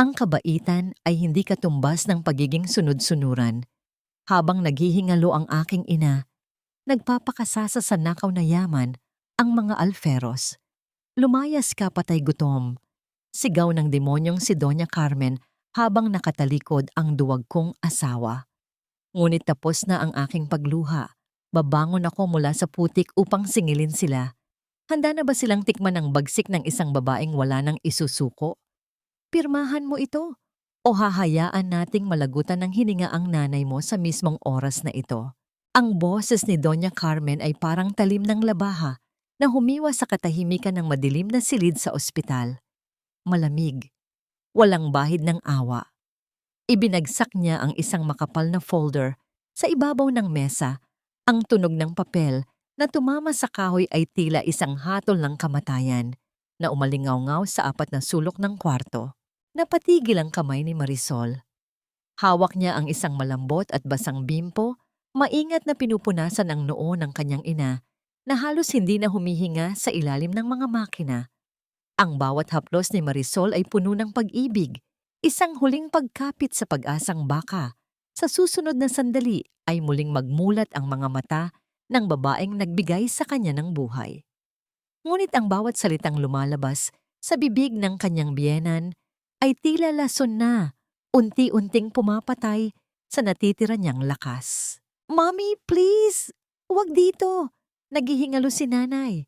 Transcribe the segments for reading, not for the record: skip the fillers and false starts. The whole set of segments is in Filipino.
Ang kabaitan ay hindi katumbas ng pagiging sunod-sunuran. Habang naghihingalo ang aking ina, nagpapakasasa sa nakaw na yaman ang mga alferos. Lumayas ka patay gutom. Sigaw ng demonyong si Doña Carmen habang nakatalikod ang duwag kong asawa. Ngunit tapos na ang aking pagluha. Babangon ako mula sa putik upang singilin sila. Handa na ba silang tikman ang bagsik ng isang babaeng wala nang isusuko? Pirmahan mo ito o hahayaan nating malagutan ng hininga ang nanay mo sa mismong oras na ito. Ang boses ni Doña Carmen ay parang talim ng labaha na humiwa sa katahimikan ng madilim na silid sa ospital. Malamig, walang bahid ng awa. Ibinagsak niya ang isang makapal na folder sa ibabaw ng mesa. Ang tunog ng papel na tumama sa kahoy ay tila isang hatol ng kamatayan na umalingaw-ngaw sa apat na sulok ng kwarto. Napatigil ang kamay ni Marisol. Hawak niya ang isang malambot at basang bimpo, maingat na pinupunasan ang noo ng kanyang ina na halos hindi na humihinga sa ilalim ng mga makina. Ang bawat haplos ni Marisol ay puno ng pag-ibig, isang huling pagkapit sa pag-asang baka. Sa susunod na sandali ay muling magmulat ang mga mata ng babaeng nagbigay sa kanya ng buhay. Ngunit ang bawat salitang lumalabas sa bibig ng kanyang biyenan ay tila lason na, unti-unting pumapatay sa natitira niyang lakas. "Mommy, please! Huwag dito!" Naghihingalo si nanay.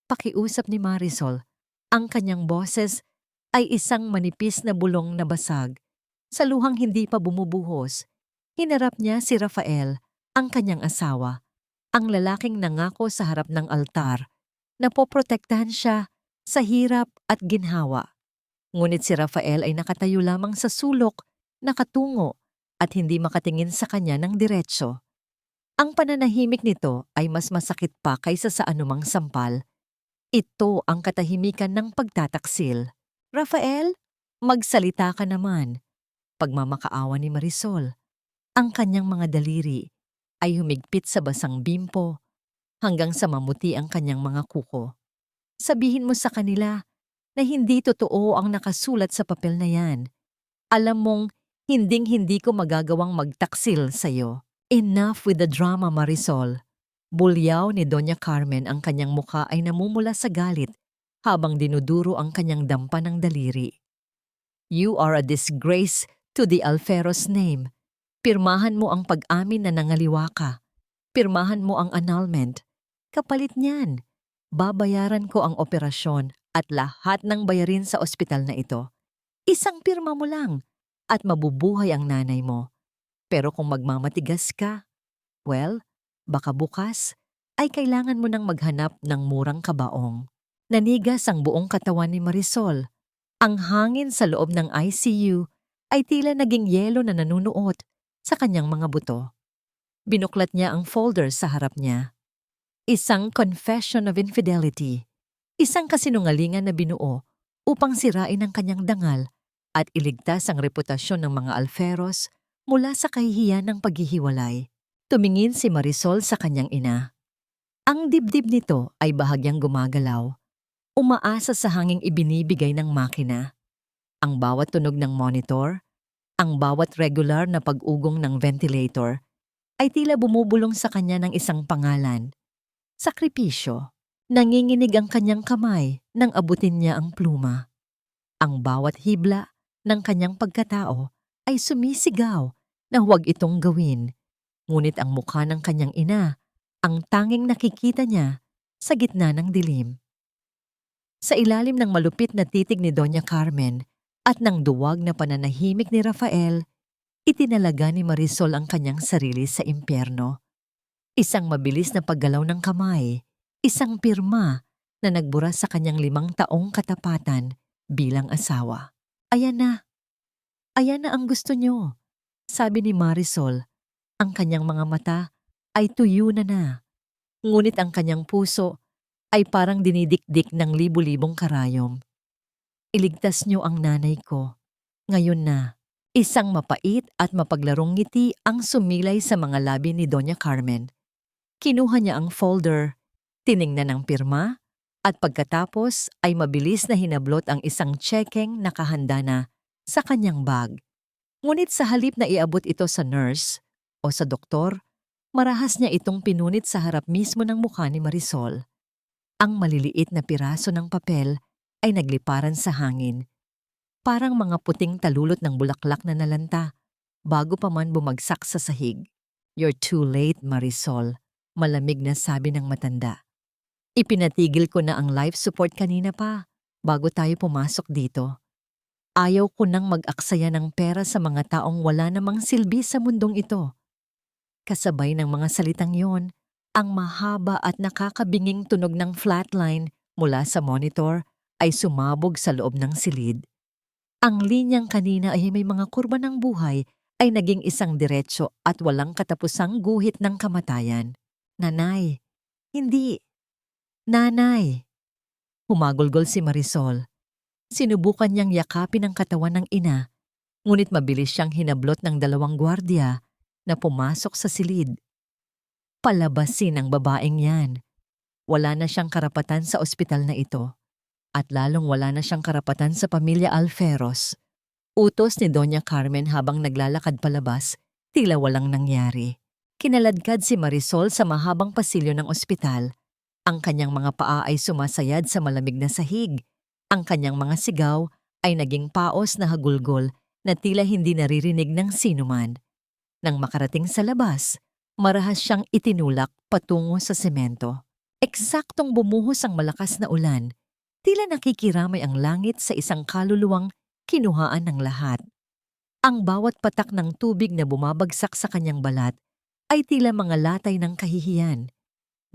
Pakiusap ni Marisol. Ang kanyang boses ay isang manipis na bulong na basag. Sa luhang hindi pa bumubuhos, hinarap niya si Rafael, ang kanyang asawa, ang lalaking nangako sa harap ng altar na poprotektahan siya sa hirap at ginhawa. Ngunit si Rafael ay nakatayo lamang sa sulok, nakatungo at hindi makatingin sa kanya ng diretso. Ang pananahimik nito ay mas masakit pa kaysa sa anumang sampal. Ito ang katahimikan ng pagtataksil. "Rafael, magsalita ka naman." Pagmamakaawa ni Marisol. Ang kanyang mga daliri ay humigpit sa basang bimpo hanggang sa mamuti ang kanyang mga kuko. "Sabihin mo sa kanila na hindi totoo ang nakasulat sa papel na yan. Alam mong hinding-hindi ko magagawang magtaksil sa'yo." "Enough with the drama, Marisol." Bulyaw ni Doña Carmen. Ang kanyang muka ay namumula sa galit habang dinuduro ang kanyang dampa ng daliri. "You are a disgrace to the Alfero's name. Pirmahan mo ang pag-amin na nangaliwa ka. Pirmahan mo ang annulment. Kapalit niyan, babayaran ko ang operasyon at lahat ng bayarin sa ospital na ito. Isang pirma mo lang at mabubuhay ang nanay mo. Pero kung magmamatigas ka, well, baka bukas ay kailangan mo nang maghanap ng murang kabaong." Nanigas ang buong katawan ni Marisol. Ang hangin sa loob ng ICU ay tila naging yelo na nanunuot sa kanyang mga buto. Binuklat niya ang folder sa harap niya. Isang confession of infidelity. Isang kasinungalingan na binuo upang sirain ang kanyang dangal at iligtas ang reputasyon ng mga alferos mula sa kahihiyan ng paghihiwalay. Tumingin si Marisol sa kanyang ina. Ang dibdib nito ay bahagyang gumagalaw, umaasa sa hanging ibinibigay ng makina. Ang bawat tunog ng monitor, ang bawat regular na pag-ugong ng ventilator, ay tila bumubulong sa kanya ng isang pangalan. Sakripisyo. Nanginginig ang kanyang kamay nang abutin niya ang pluma. Ang bawat hibla ng kanyang pagkatao ay sumisigaw na huwag itong gawin. Ngunit ang mukha ng kanyang ina, ang tanging nakikita niya sa gitna ng dilim. Sa ilalim ng malupit na titig ni Doña Carmen at ng duwag na pananahimik ni Rafael, itinalaga ni Marisol ang kanyang sarili sa impyerno. Isang mabilis na paggalaw ng kamay, isang pirma na nagbura sa kanyang 5 taong katapatan bilang asawa. Ayan na ang gusto niyo," sabi ni Marisol. Ang kanyang mga mata ay tuyo na. Ngunit ang kanyang puso ay parang dinidikdik ng libu-libong karayom. "Iligtas niyo ang nanay ko. Ngayon na." Isang mapait at mapaglarong ngiti ang sumilay sa mga labi ni Doña Carmen. Kinuha niya ang folder, tiningnan ang pirma, at pagkatapos ay mabilis na hinablot ang isang tsekeng nakahanda na sa kanyang bag. Ngunit sa halip na iabot ito sa nurse o sa doktor, marahas niya itong pinunit sa harap mismo ng mukha ni Marisol. Ang maliliit na piraso ng papel ay nagliparan sa hangin, parang mga puting talulot ng bulaklak na nalanta bago pa man bumagsak sa sahig. "You're too late, Marisol," malamig na sabi ng matanda. "Ipinatigil ko na ang life support kanina pa, bago tayo pumasok dito. Ayaw ko nang mag-aksaya ng pera sa mga taong wala namang silbi sa mundong ito." Kasabay ng mga salitang yon, ang mahaba at nakakabinging tunog ng flatline mula sa monitor ay sumabog sa loob ng silid. Ang linyang kanina ay may mga kurba ng buhay ay naging isang diretso at walang katapusang guhit ng kamatayan. "Nanay, hindi. Nanay!" Humagulgol si Marisol. Sinubukan niyang yakapin ang katawan ng ina, ngunit mabilis siyang hinablot ng dalawang gwardiya na pumasok sa silid. Palabasin ang babaeng yan. Wala na siyang karapatan sa ospital na ito, at lalong wala na siyang karapatan sa pamilya Alferos. Utos ni Doña Carmen habang naglalakad palabas, tila walang nangyari. Kinaladkad si Marisol sa mahabang pasilyo ng ospital. Ang kanyang mga paa ay sumasayad sa malamig na sahig. Ang kanyang mga sigaw ay naging paos na hagulgol na tila hindi naririnig ng sinuman. Nang makarating sa labas, marahas siyang itinulak patungo sa semento. Eksaktong bumuhos ang malakas na ulan. Tila nakikiramay ang langit sa isang kaluluwang kinuhaan ng lahat. Ang bawat patak ng tubig na bumabagsak sa kanyang balat ay tila mga latay ng kahihiyan.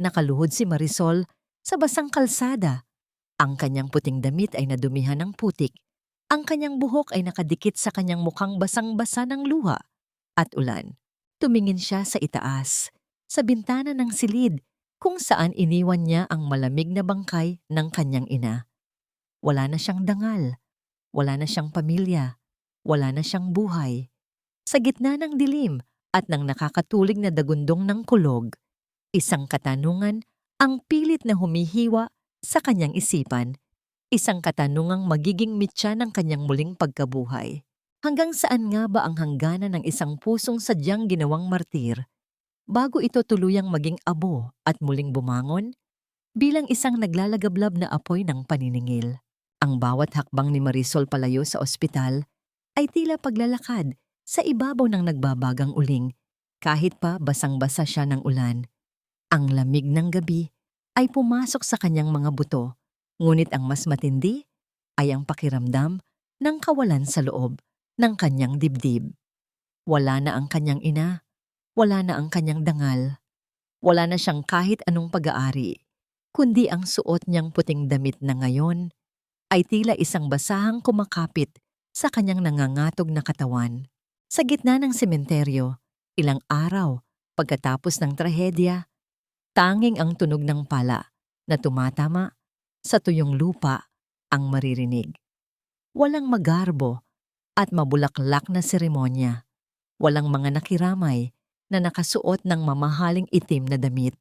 Nakaluhod si Marisol sa basang kalsada. Ang kanyang puting damit ay nadumihan ng putik. Ang kanyang buhok ay nakadikit sa kanyang mukhang basang-basa ng luha at ulan. Tumingin siya sa itaas, sa bintana ng silid, kung saan iniwan niya ang malamig na bangkay ng kanyang ina. Wala na siyang dangal. Wala na siyang pamilya. Wala na siyang buhay. Sa gitna ng dilim at ng nakakatulig na dagundong ng kulog, isang katanungan ang pilit na humihiwa sa kanyang isipan. Isang katanungang magiging mitya ng kanyang muling pagkabuhay. Hanggang saan nga ba ang hangganan ng isang pusong sadyang ginawang martir bago ito tuluyang maging abo at muling bumangon bilang isang naglalagablab na apoy ng paniningil? Ang bawat hakbang ni Marisol palayo sa ospital ay tila paglalakad sa ibabaw ng nagbabagang uling kahit pa basang-basa siya ng ulan. Ang lamig ng gabi ay pumasok sa kanyang mga buto, ngunit ang mas matindi ay ang pakiramdam ng kawalan sa loob ng kanyang dibdib. Wala na ang kanyang ina, wala na ang kanyang dangal, wala na siyang kahit anong pag-aari, kundi ang suot niyang puting damit na ngayon ay tila isang basahang kumakapit sa kanyang nangangatog na katawan. Sa gitna ng sementeryo, ilang araw pagkatapos ng trahedya, tanging ang tunog ng pala na tumatama sa tuyong lupa ang maririnig. Walang magarbo at mabulaklak na seremonya. Walang mga nakiramay na nakasuot ng mamahaling itim na damit.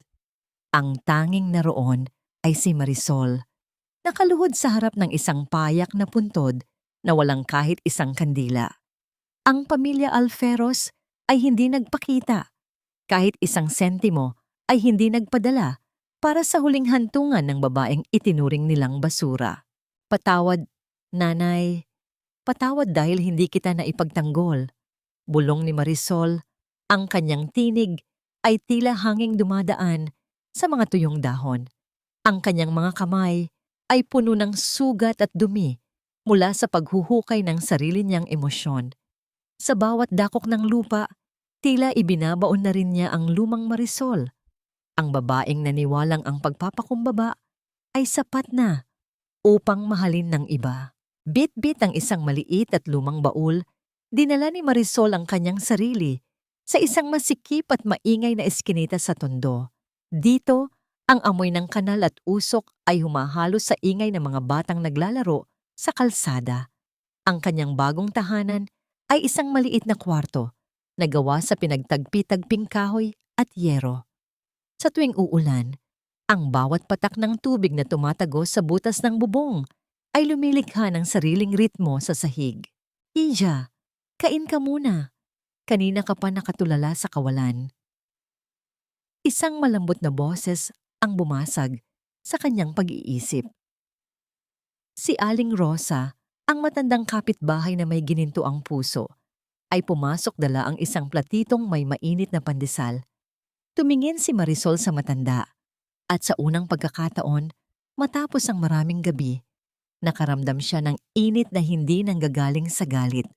Ang tanging naroon ay si Marisol, nakaluhod sa harap ng isang payak na puntod na walang kahit isang kandila. Ang pamilya Alferos ay hindi nagpakita. Kahit isang sentimo ay hindi nagpadala para sa huling hantungan ng babaeng itinuring nilang basura. "Patawad, nanay. Patawad dahil hindi kita naipagtanggol." Bulong ni Marisol. Ang kanyang tinig ay tila hanging dumadaan sa mga tuyong dahon. Ang kanyang mga kamay ay puno ng sugat at dumi mula sa paghuhukay ng sarili niyang emosyon. Sa bawat dakok ng lupa, tila ibinabaon na rin niya ang lumang Marisol. Ang babaeng naniwalang ang pagpapakumbaba ay sapat na upang mahalin ng iba. Bit-bit ang isang maliit at lumang baul, dinala ni Marisol ang kanyang sarili sa isang masikip at maingay na eskinita sa tondo. Dito, ang amoy ng kanal at usok ay humahalo sa ingay ng mga batang naglalaro sa kalsada. Ang kanyang bagong tahanan ay isang maliit na kwarto na gawa sa pinagtagpi-tagping kahoy at yero. Sa tuwing uulan, ang bawat patak ng tubig na tumatagos sa butas ng bubong ay lumilikha ng sariling ritmo sa sahig. Ija, kain ka muna. Kanina ka pa nakatulala sa kawalan. Isang malambot na boses ang bumasag sa kanyang pag-iisip. Si Aling Rosa, ang matandang kapitbahay na may gininto ang puso, ay pumasok dala ang isang platitong may mainit na pandesal. Tumingin si Marisol sa matanda at sa unang pagkakataon, matapos ang maraming gabi, nakaramdam siya ng init na hindi nanggagaling sa galit.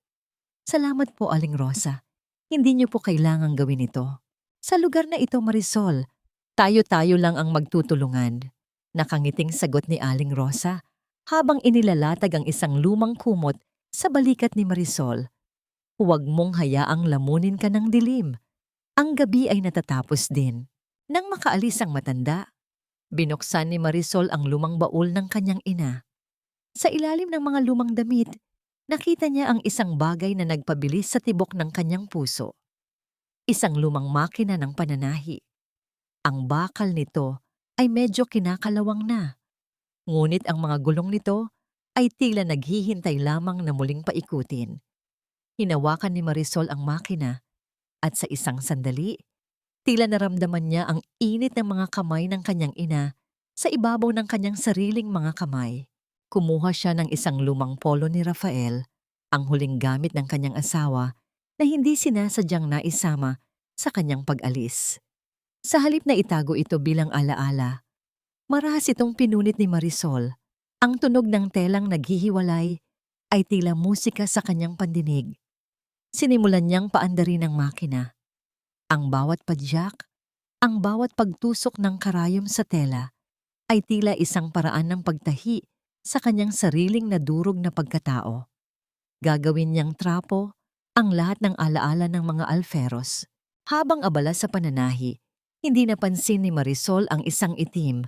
Salamat po, Aling Rosa. Hindi niyo po kailangang gawin ito. Sa lugar na ito, Marisol, tayo-tayo lang ang magtutulungan. Nakangiting sagot ni Aling Rosa habang inilalatag ang isang lumang kumot sa balikat ni Marisol. Huwag mong hayaang lamunin ka ng dilim. Ang gabi ay natatapos din. Nang makaalis ang matanda, binuksan ni Marisol ang lumang baul ng kanyang ina. Sa ilalim ng mga lumang damit, nakita niya ang isang bagay na nagpabilis sa tibok ng kanyang puso. Isang lumang makina ng pananahi. Ang bakal nito ay medyo kinakalawang na. Ngunit ang mga gulong nito ay tila naghihintay lamang na muling paikutin. Hinawakan ni Marisol ang makina at sa isang sandali, tila naramdaman niya ang init ng mga kamay ng kanyang ina sa ibabaw ng kanyang sariling mga kamay. Kumuha siya ng isang lumang polo ni Rafael, ang huling gamit ng kanyang asawa na hindi sinasadyang naisama sa kanyang pag-alis. Sa halip na itago ito bilang alaala, marahas itong pinunit ni Marisol. Ang tunog ng telang naghihiwalay ay tila musika sa kanyang pandinig. Sinimulan niyang paandarin ang makina. Ang bawat padyak, ang bawat pagtusok ng karayom sa tela ay tila isang paraan ng pagtahi sa kanyang sariling nadurog na pagkatao. Gagawin niyang trapo ang lahat ng alaala ng mga alferos. Habang abala sa pananahi, hindi napansin ni Marisol ang isang itim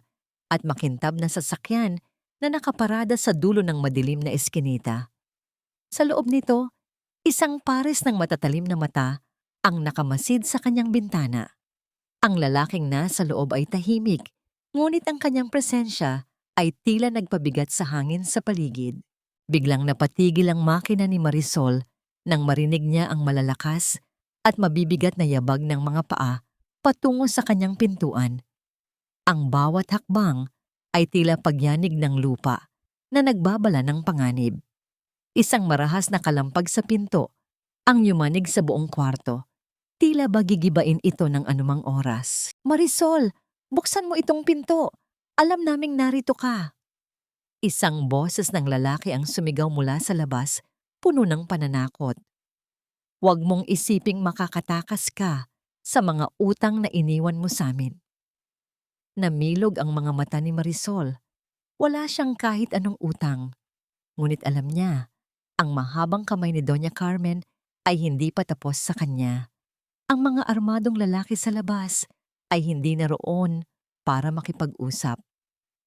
at makintab na sasakyan na nakaparada sa dulo ng madilim na eskinita. Sa loob nito, isang pares ng matatalim na mata ang nakamasid sa kanyang bintana. Ang lalaking nasa loob ay tahimik, ngunit ang kanyang presensya ay tila nagpabigat sa hangin sa paligid. Biglang napatigil ang makina ni Marisol nang marinig niya ang malalakas at mabibigat na yabag ng mga paa patungo sa kanyang pintuan. Ang bawat hakbang ay tila pagyanig ng lupa na nagbabala ng panganib. Isang marahas na kalampag sa pinto ang yumanig sa buong kwarto. Tila ba gigibain ito ng anumang oras. Marisol, buksan mo itong pinto. Alam naming narito ka. Isang boses ng lalaki ang sumigaw mula sa labas, puno ng pananakot. Huwag mong isiping makakatakas ka sa mga utang na iniwan mo sa amin. Namilog ang mga mata ni Marisol. Wala siyang kahit anong utang. Ngunit alam niya, ang mahabang kamay ni Doña Carmen ay hindi pa tapos sa kanya. Ang mga armadong lalaki sa labas ay hindi naroon para makipag-usap.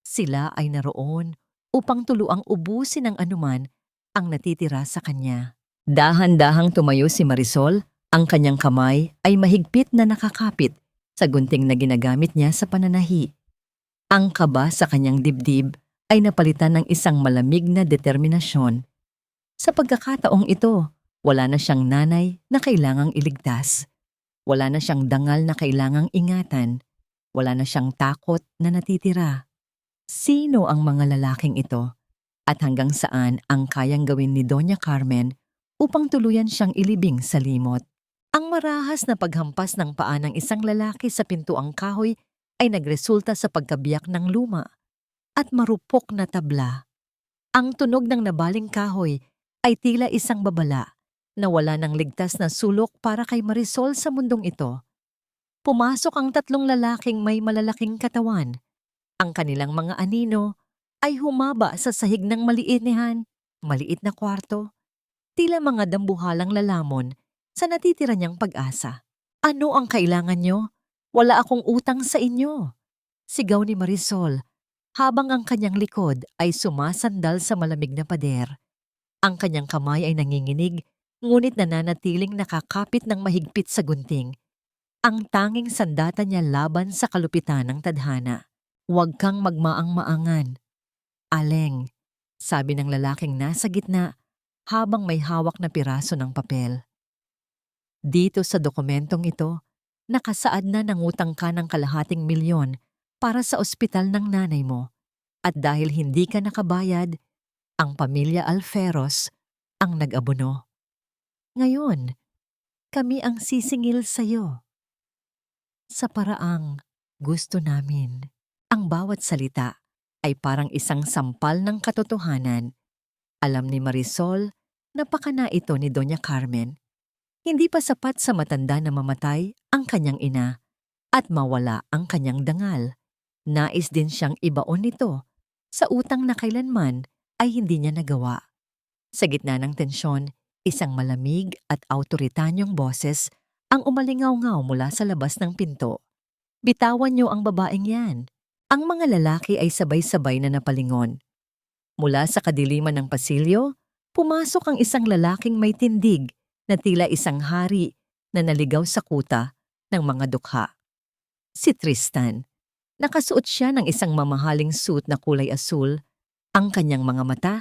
Sila ay naroon upang tuluang ubusin ng anuman ang natitira sa kanya. Dahan-dahang tumayo si Marisol, ang kanyang kamay ay mahigpit na nakakapit sa gunting na ginagamit niya sa pananahi. Ang kaba sa kanyang dibdib ay napalitan ng isang malamig na determinasyon. Sa pagkakataong ito, wala na siyang nanay na kailangang iligtas. Wala na siyang dangal na kailangang ingatan. Wala na siyang takot na natitira. Sino ang mga lalaking ito? At hanggang saan ang kayang gawin ni Doña Carmen upang tuluyan siyang ilibing sa limot? Ang marahas na paghampas ng paa ng isang lalaki sa pintuang kahoy ay nagresulta sa pagkabiyak ng luma at marupok na tabla. Ang tunog ng nabaling kahoy ay tila isang babala na wala ng ligtas na sulok para kay Marisol sa mundong ito. Pumasok ang tatlong lalaking may malalaking katawan. Ang kanilang mga anino ay humaba sa sahig ng maliit na kwarto, tila mga dambuhalang lalamon sa natitira niyang pag-asa. Ano ang kailangan niyo? Wala akong utang sa inyo. Sigaw ni Marisol habang ang kanyang likod ay sumasandal sa malamig na pader. Ang kanyang kamay ay nanginginig, ngunit nananatiling nakakapit ng mahigpit sa gunting. Ang tanging sandata niya laban sa kalupitan ng tadhana. Huwag kang magmaang-maangan. Aleng, sabi ng lalaking nasa gitna habang may hawak na piraso ng papel. Dito sa dokumentong ito, nakasaad na nangutang ka ng ₱250,000 para sa ospital ng nanay mo at dahil hindi ka nakabayad, ang pamilya Alferos ang nag-abono. Ngayon, kami ang sisingil sa'yo. Sa paraang gusto namin. Ang bawat salita ay parang isang sampal ng katotohanan. Alam ni Marisol na pakana ito ni Doña Carmen. Hindi pa sapat sa matanda na mamatay ang kanyang ina at mawala ang kanyang dangal. Nais din siyang ibaon nito sa utang na kailanman ay hindi niya nagawa. Sa gitna ng tensyon, isang malamig at awtoritanyong boses ang umalingaw-ngaw mula sa labas ng pinto. Bitawan niyo ang babaeng yan. Ang mga lalaki ay sabay-sabay na napalingon. Mula sa kadiliman ng pasilyo, pumasok ang isang lalaking may tindig na tila isang hari na naligaw sa kuta ng mga dukha. Si Tristan. Nakasuot siya ng isang mamahaling suit na kulay asul. Ang kanyang mga mata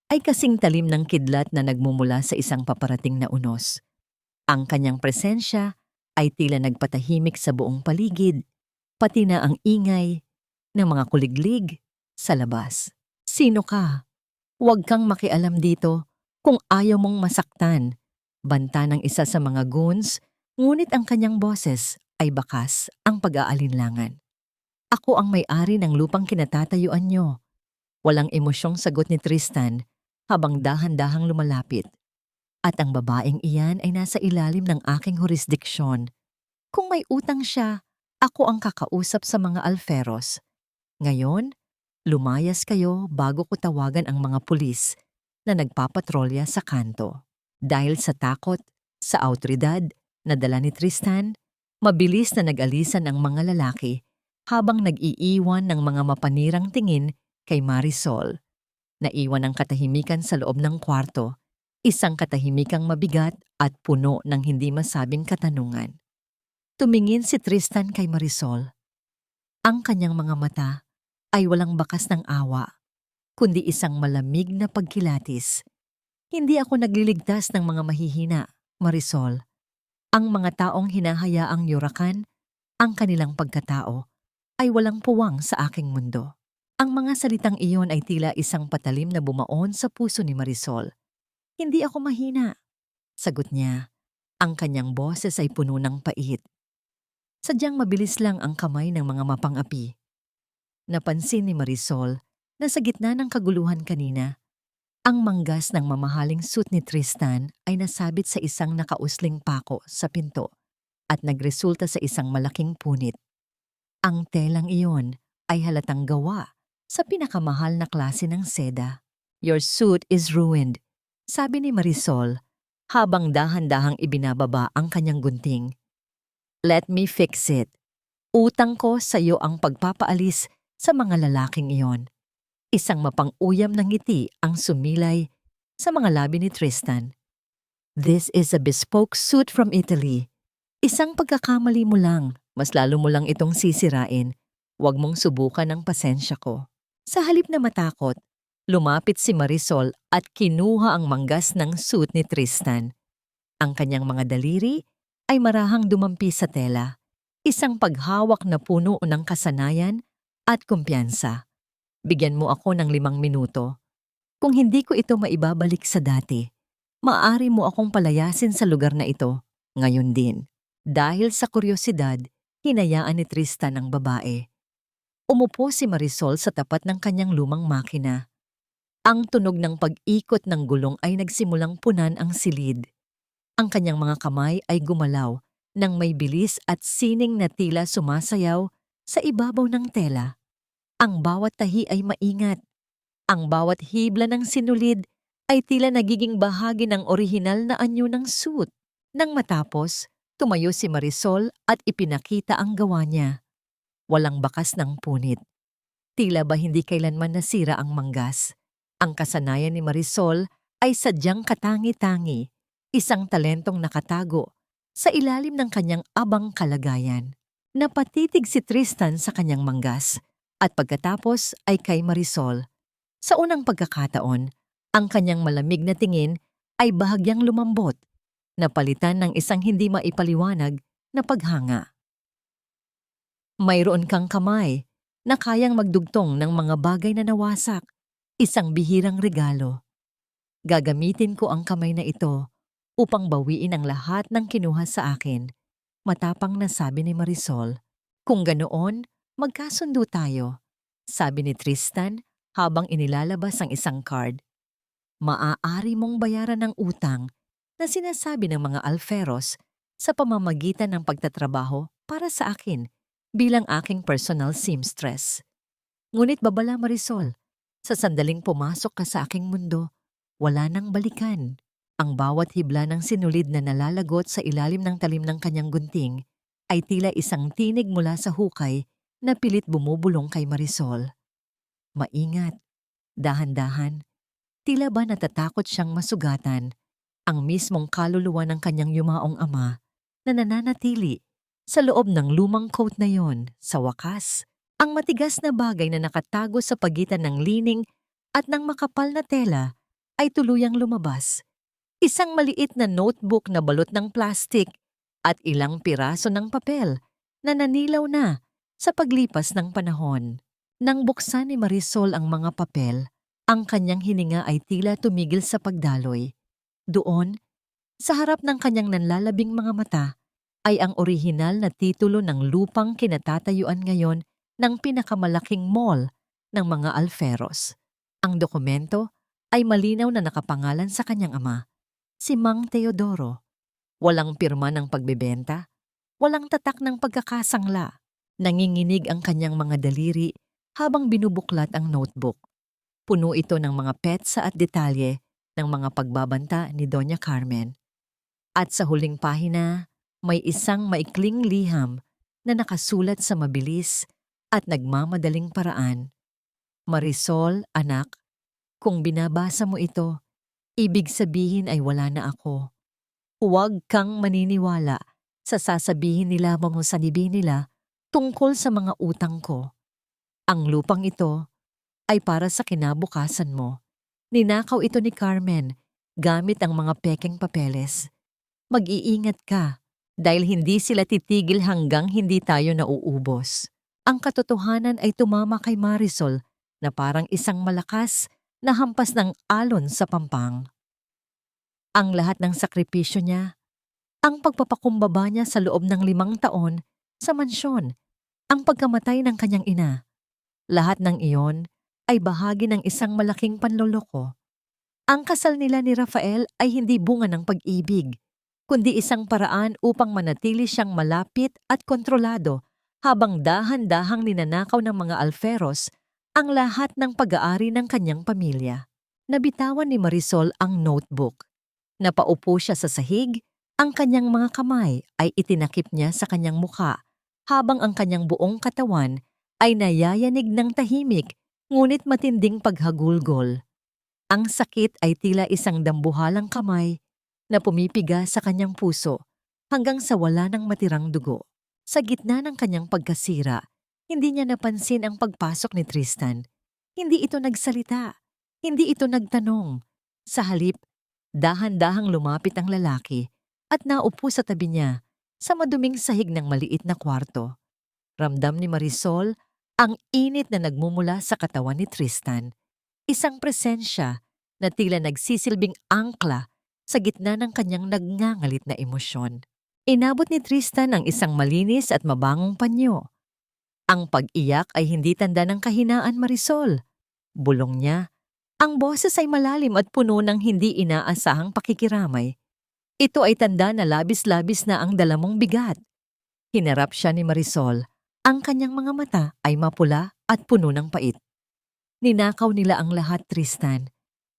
ay kasing talim ng kidlat na nagmumula sa isang paparating na unos. Ang kanyang presensya ay tila nagpatahimik sa buong paligid, pati na ang ingay ng mga kuliglig sa labas. Sino ka? Huwag kang makialam dito kung ayaw mong masaktan. Banta ng isa sa mga goons, ngunit ang kanyang boses ay bakas ang pag-aalinlangan. Ako ang may-ari ng lupang kinatatayuan nyo. Walang emosyong sagot ni Tristan habang dahan-dahang lumalapit. At ang babaeng iyan ay nasa ilalim ng aking jurisdiksyon. Kung may utang siya, ako ang kakausap sa mga Alferos. Ngayon, lumayas kayo bago ko tawagan ang mga pulis na nagpapatrolya sa kanto. Dahil sa takot, sa awtoridad na dala ni Tristan, mabilis na nag-alisan ang mga lalaki habang nag-iiwan ng mga mapanirang tingin kay Marisol. Naiwan ang katahimikan sa loob ng kwarto, isang katahimikang mabigat at puno ng hindi masabing katanungan. Tumingin si Tristan kay Marisol. Ang kanyang mga mata ay walang bakas ng awa, kundi isang malamig na pagkilatis. Hindi ako nagliligtas ng mga mahihina, Marisol. Ang mga taong hinahayaang yurakan, ang kanilang pagkatao, ay walang puwang sa aking mundo. Ang mga salitang iyon ay tila isang patalim na bumaon sa puso ni Marisol. Hindi ako mahina, sagot niya. Ang kanyang boses ay puno ng pait. Sadyang mabilis lang ang kamay ng mga mapang-api. Napansin ni Marisol na sa gitna ng kaguluhan kanina, ang manggas ng mamahaling suit ni Tristan ay nasabit sa isang nakausling pako sa pinto at nagresulta sa isang malaking punit. Ang telang iyon ay halatang gawa sa pinakamahal na klase ng seda. Your suit is ruined, sabi ni Marisol habang dahan-dahang ibinababa ang kanyang gunting. Let me fix it. Utang ko sa iyo ang pagpapaalis sa mga lalaking iyon. Isang mapang-uyam na ngiti ang sumilay sa mga labi ni Tristan. This is a bespoke suit from Italy. Isang pagkakamali mo lang, mas lalo mo lang itong sisirain. Huwag mong subukan ang pasensya ko. Sa halip na matakot, lumapit si Marisol at kinuha ang manggas ng suit ni Tristan. Ang kanyang mga daliri ay marahang dumampi sa tela, isang paghawak na puno ng kasanayan at kumpiyansa. Bigyan mo ako ng 5 minuto. Kung hindi ko ito maibabalik sa dati, maaari mo akong palayasin sa lugar na ito, ngayon din. Dahil sa kuryosidad, hinayaan ni Tristan ang babae. Umupo si Marisol sa tapat ng kanyang lumang makina. Ang tunog ng pag-ikot ng gulong ay nagsimulang punan ang silid. Ang kanyang mga kamay ay gumalaw nang may bilis at sining na tila sumasayaw sa ibabaw ng tela. Ang bawat tahi ay maingat. Ang bawat hibla ng sinulid ay tila nagiging bahagi ng orihinal na anyo ng suit. Nang matapos, tumayo si Marisol at ipinakita ang gawa niya. Walang bakas ng punit. Tila ba hindi kailanman nasira ang manggas. Ang kasanayan ni Marisol ay sadyang katangi-tangi, isang talentong nakatago sa ilalim ng kanyang abang kalagayan. Napatitig si Tristan sa kanyang manggas at pagkatapos ay kay Marisol. Sa unang pagkakataon, ang kanyang malamig na tingin ay bahagyang lumambot, napalitan ng isang hindi maipaliwanag na paghanga. Mayroon kang kamay na kayang magdugtong ng mga bagay na nawasak, isang bihirang regalo. Gagamitin ko ang kamay na ito upang bawiin ang lahat ng kinuha sa akin, matapang na sabi ni Marisol. Kung ganoon, magkasundo tayo, sabi ni Tristan habang inilalabas ang isang card. Maaari mong bayaran ng utang na sinasabi ng mga alferos sa pamamagitan ng pagtatrabaho para sa akin bilang aking personal seamstress. Ngunit babala Marisol, sa sandaling pumasok ka sa aking mundo, wala nang balikan. Ang bawat hibla ng sinulid na nalalagot sa ilalim ng talim ng kanyang gunting ay tila isang tinig mula sa hukay na pilit bumubulong kay Marisol. Maingat, dahan-dahan, tila ba natatakot siyang masugatan ang mismong kaluluwa ng kanyang yumaong ama na nananatili sa loob ng lumang coat na yon. Sa wakas, ang matigas na bagay na nakatago sa pagitan ng lining at ng makapal na tela ay tuluyang lumabas. Isang maliit na notebook na balot ng plastik at ilang piraso ng papel na nanilaw na sa paglipas ng panahon. Nang buksan ni Marisol ang mga papel, ang kanyang hininga ay tila tumigil sa pagdaloy. Doon, sa harap ng kanyang nanlalabing mga mata, ay ang orihinal na titulo ng lupang kinatatayuan ngayon ng pinakamalaking mall ng mga alferos. Ang dokumento ay malinaw na nakapangalan sa kanyang ama, si Mang Teodoro. Walang pirma ng pagbebenta, walang tatak ng pagkakasangla. Nanginginig ang kanyang mga daliri habang binubuklat ang notebook. Puno ito ng mga petsa at detalye ng mga pagbabanta ni Doña Carmen. At sa huling pahina, may isang maikling liham na nakasulat sa mabilis at nagmamadaling paraan. Marisol, anak, kung binabasa mo ito, ibig sabihin ay wala na ako. Huwag kang maniniwala sa sasabihin nila mo sa libi nila tungkol sa mga utang ko. Ang lupang ito ay para sa kinabukasan mo. Ninakaw ito ni Carmen gamit ang mga pekeng papeles. Mag-iingat ka dahil hindi sila titigil hanggang hindi tayo nauubos. Ang katotohanan ay tumama kay Marisol na parang isang malakas na hampas ng alon sa pampang. Ang lahat ng sakripisyo niya, ang pagpapakumbaba niya sa loob ng 5 taon sa mansyon, ang pagkamatay ng kanyang ina, lahat ng iyon ay bahagi ng isang malaking panloloko. Ang kasal nila ni Rafael ay hindi bunga ng pag-ibig, kundi isang paraan upang manatili siyang malapit at kontrolado habang dahan-dahang ninanakaw ng mga alferos ang lahat ng pag-aari ng kanyang pamilya. Nabitawan ni Marisol ang notebook. Napaupo siya sa sahig, ang kanyang mga kamay ay itinakip niya sa kanyang mukha habang ang kanyang buong katawan ay nayayanig ng tahimik ngunit matinding paghagulgol. Ang sakit ay tila isang dambuhalang kamay na pumipiga sa kanyang puso hanggang sa wala ng matirang dugo. Sa gitna ng kanyang pagkasira, hindi niya napansin ang pagpasok ni Tristan. Hindi ito nagsalita, hindi ito nagtanong. Sa halip, dahan-dahang lumapit ang lalaki at naupo sa tabi niya sa maduming sahig ng maliit na kwarto. Ramdam ni Marisol ang init na nagmumula sa katawan ni Tristan. Isang presensya na tila nagsisilbing angkla sa gitna ng kanyang nagngangalit na emosyon. Inabot ni Tristan ang isang malinis at mabangong panyo. Ang pag-iyak ay hindi tanda ng kahinaan, Marisol. Bulong niya. Ang boses ay malalim at puno ng hindi inaasahang pakikiramay. Ito ay tanda na labis-labis na ang dala mong bigat. Hinarap siya ni Marisol. Ang kanyang mga mata ay mapula at puno ng pait. Ninakaw nila ang lahat, Tristan.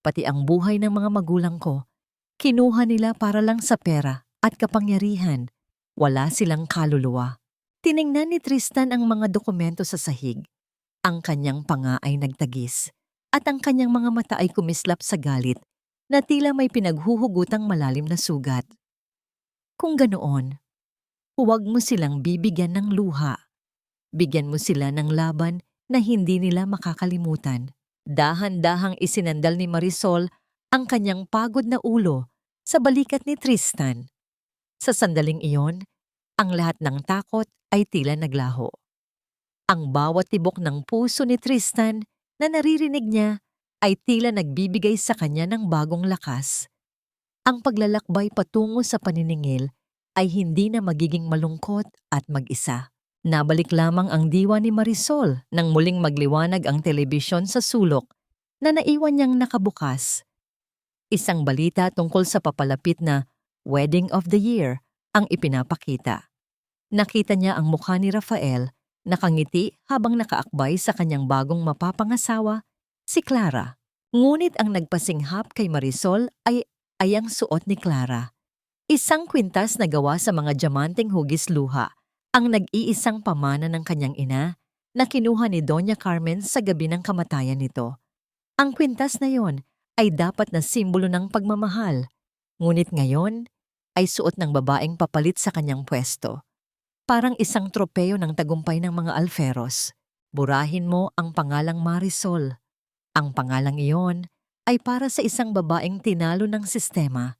Pati ang buhay ng mga magulang ko. Kinuha nila para lang sa pera at kapangyarihan. Wala silang kaluluwa. Tiningnan ni Tristan ang mga dokumento sa sahig. Ang kanyang panga ay nagtagis at ang kanyang mga mata ay kumislap sa galit na tila may pinaghuhugutang malalim na sugat. Kung ganoon, huwag mo silang bibigyan ng luha. Bigyan mo sila ng laban na hindi nila makakalimutan. Dahan-dahang isinandal ni Marisol ang kanyang pagod na ulo sa balikat ni Tristan. Sa sandaling iyon, ang lahat ng takot ay tila naglaho. Ang bawat tibok ng puso ni Tristan na naririnig niya ay tila nagbibigay sa kanya ng bagong lakas. Ang paglalakbay patungo sa paniningil ay hindi na magiging malungkot at mag-isa. Nabalik lamang ang diwa ni Marisol nang muling magliwanag ang telebisyon sa sulok na naiwan niyang nakabukas. Isang balita tungkol sa papalapit na Wedding of the Year ang ipinapakita. Nakita niya ang mukha ni Rafael, nakangiti habang nakaakbay sa kanyang bagong mapapangasawa, si Clara. Ngunit ang nagpasinghap kay Marisol ay ang suot ni Clara. Isang kwintas na gawa sa mga diamanteng hugis luha, ang nag-iisang pamana ng kanyang ina na kinuha ni Doña Carmen sa gabi ng kamatayan nito. Ang kwintas na yon ay dapat na simbolo ng pagmamahal, ngunit ngayon ay suot ng babaeng papalit sa kanyang pwesto. Parang isang tropeo ng tagumpay ng mga Alferos. Burahin mo ang pangalang Marisol. Ang pangalang iyon ay para sa isang babaeng tinalo ng sistema.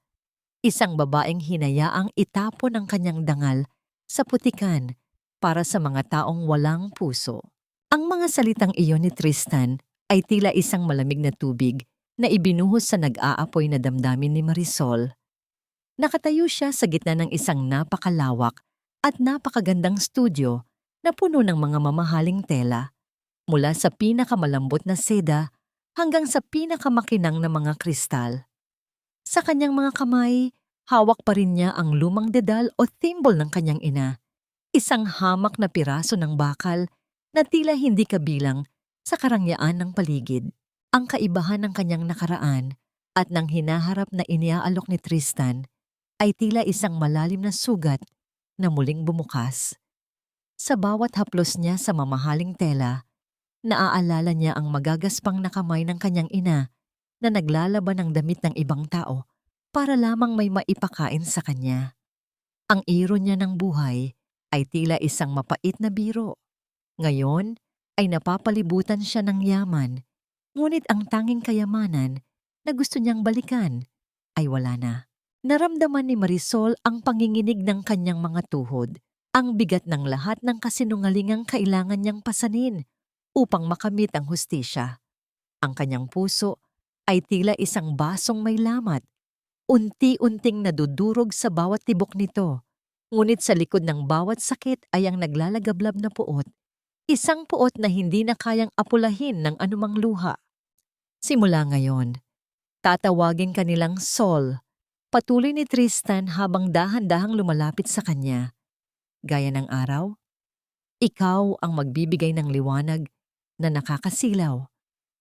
Isang babaeng hinayaang itapon ang kanyang dangal sa putikan para sa mga taong walang puso. Ang mga salitang iyon ni Tristan ay tila isang malamig na tubig na ibinuhos sa nag-aapoy na damdamin ni Marisol. Nakatayo siya sa gitna ng isang napakalawak at napakagandang studio na puno ng mga mamahaling tela, mula sa pinakamalambot na seda hanggang sa pinakamakinang na mga kristal. Sa kanyang mga kamay, hawak pa rin niya ang lumang dedal o thimble ng kanyang ina, isang hamak na piraso ng bakal na tila hindi kabilang sa karangyaan ng paligid. Ang kaibahan ng kanyang nakaraan at ng hinaharap na iniaalok ni Tristan ay tila isang malalim na sugat na muling bumukas. Sa bawat haplos niya sa mamahaling tela, naaalala niya ang magagaspang na kamay ng kanyang ina na naglalaban ng damit ng ibang tao para lamang may maipakain sa kanya. Ang iro niya ng buhay ay tila isang mapait na biro. Ngayon ay napapalibutan siya ng yaman, ngunit ang tanging kayamanan na gusto niyang balikan ay wala na. Naramdaman ni Marisol ang panginginig ng kanyang mga tuhod, ang bigat ng lahat ng kasinungalingang kailangan niyang pasanin upang makamit ang hustisya. Ang kanyang puso ay tila isang basong may lamat, unti-unting nadudurog sa bawat tibok nito. Ngunit sa likod ng bawat sakit ay ang naglalagablab na puot, isang puot na hindi na kayang apulahin ng anumang luha. Simula ngayon, tatawagin ka nilang Sol, patuloy ni Tristan habang dahan-dahang lumalapit sa kanya. Gaya ng araw, ikaw ang magbibigay ng liwanag na nakakasilaw,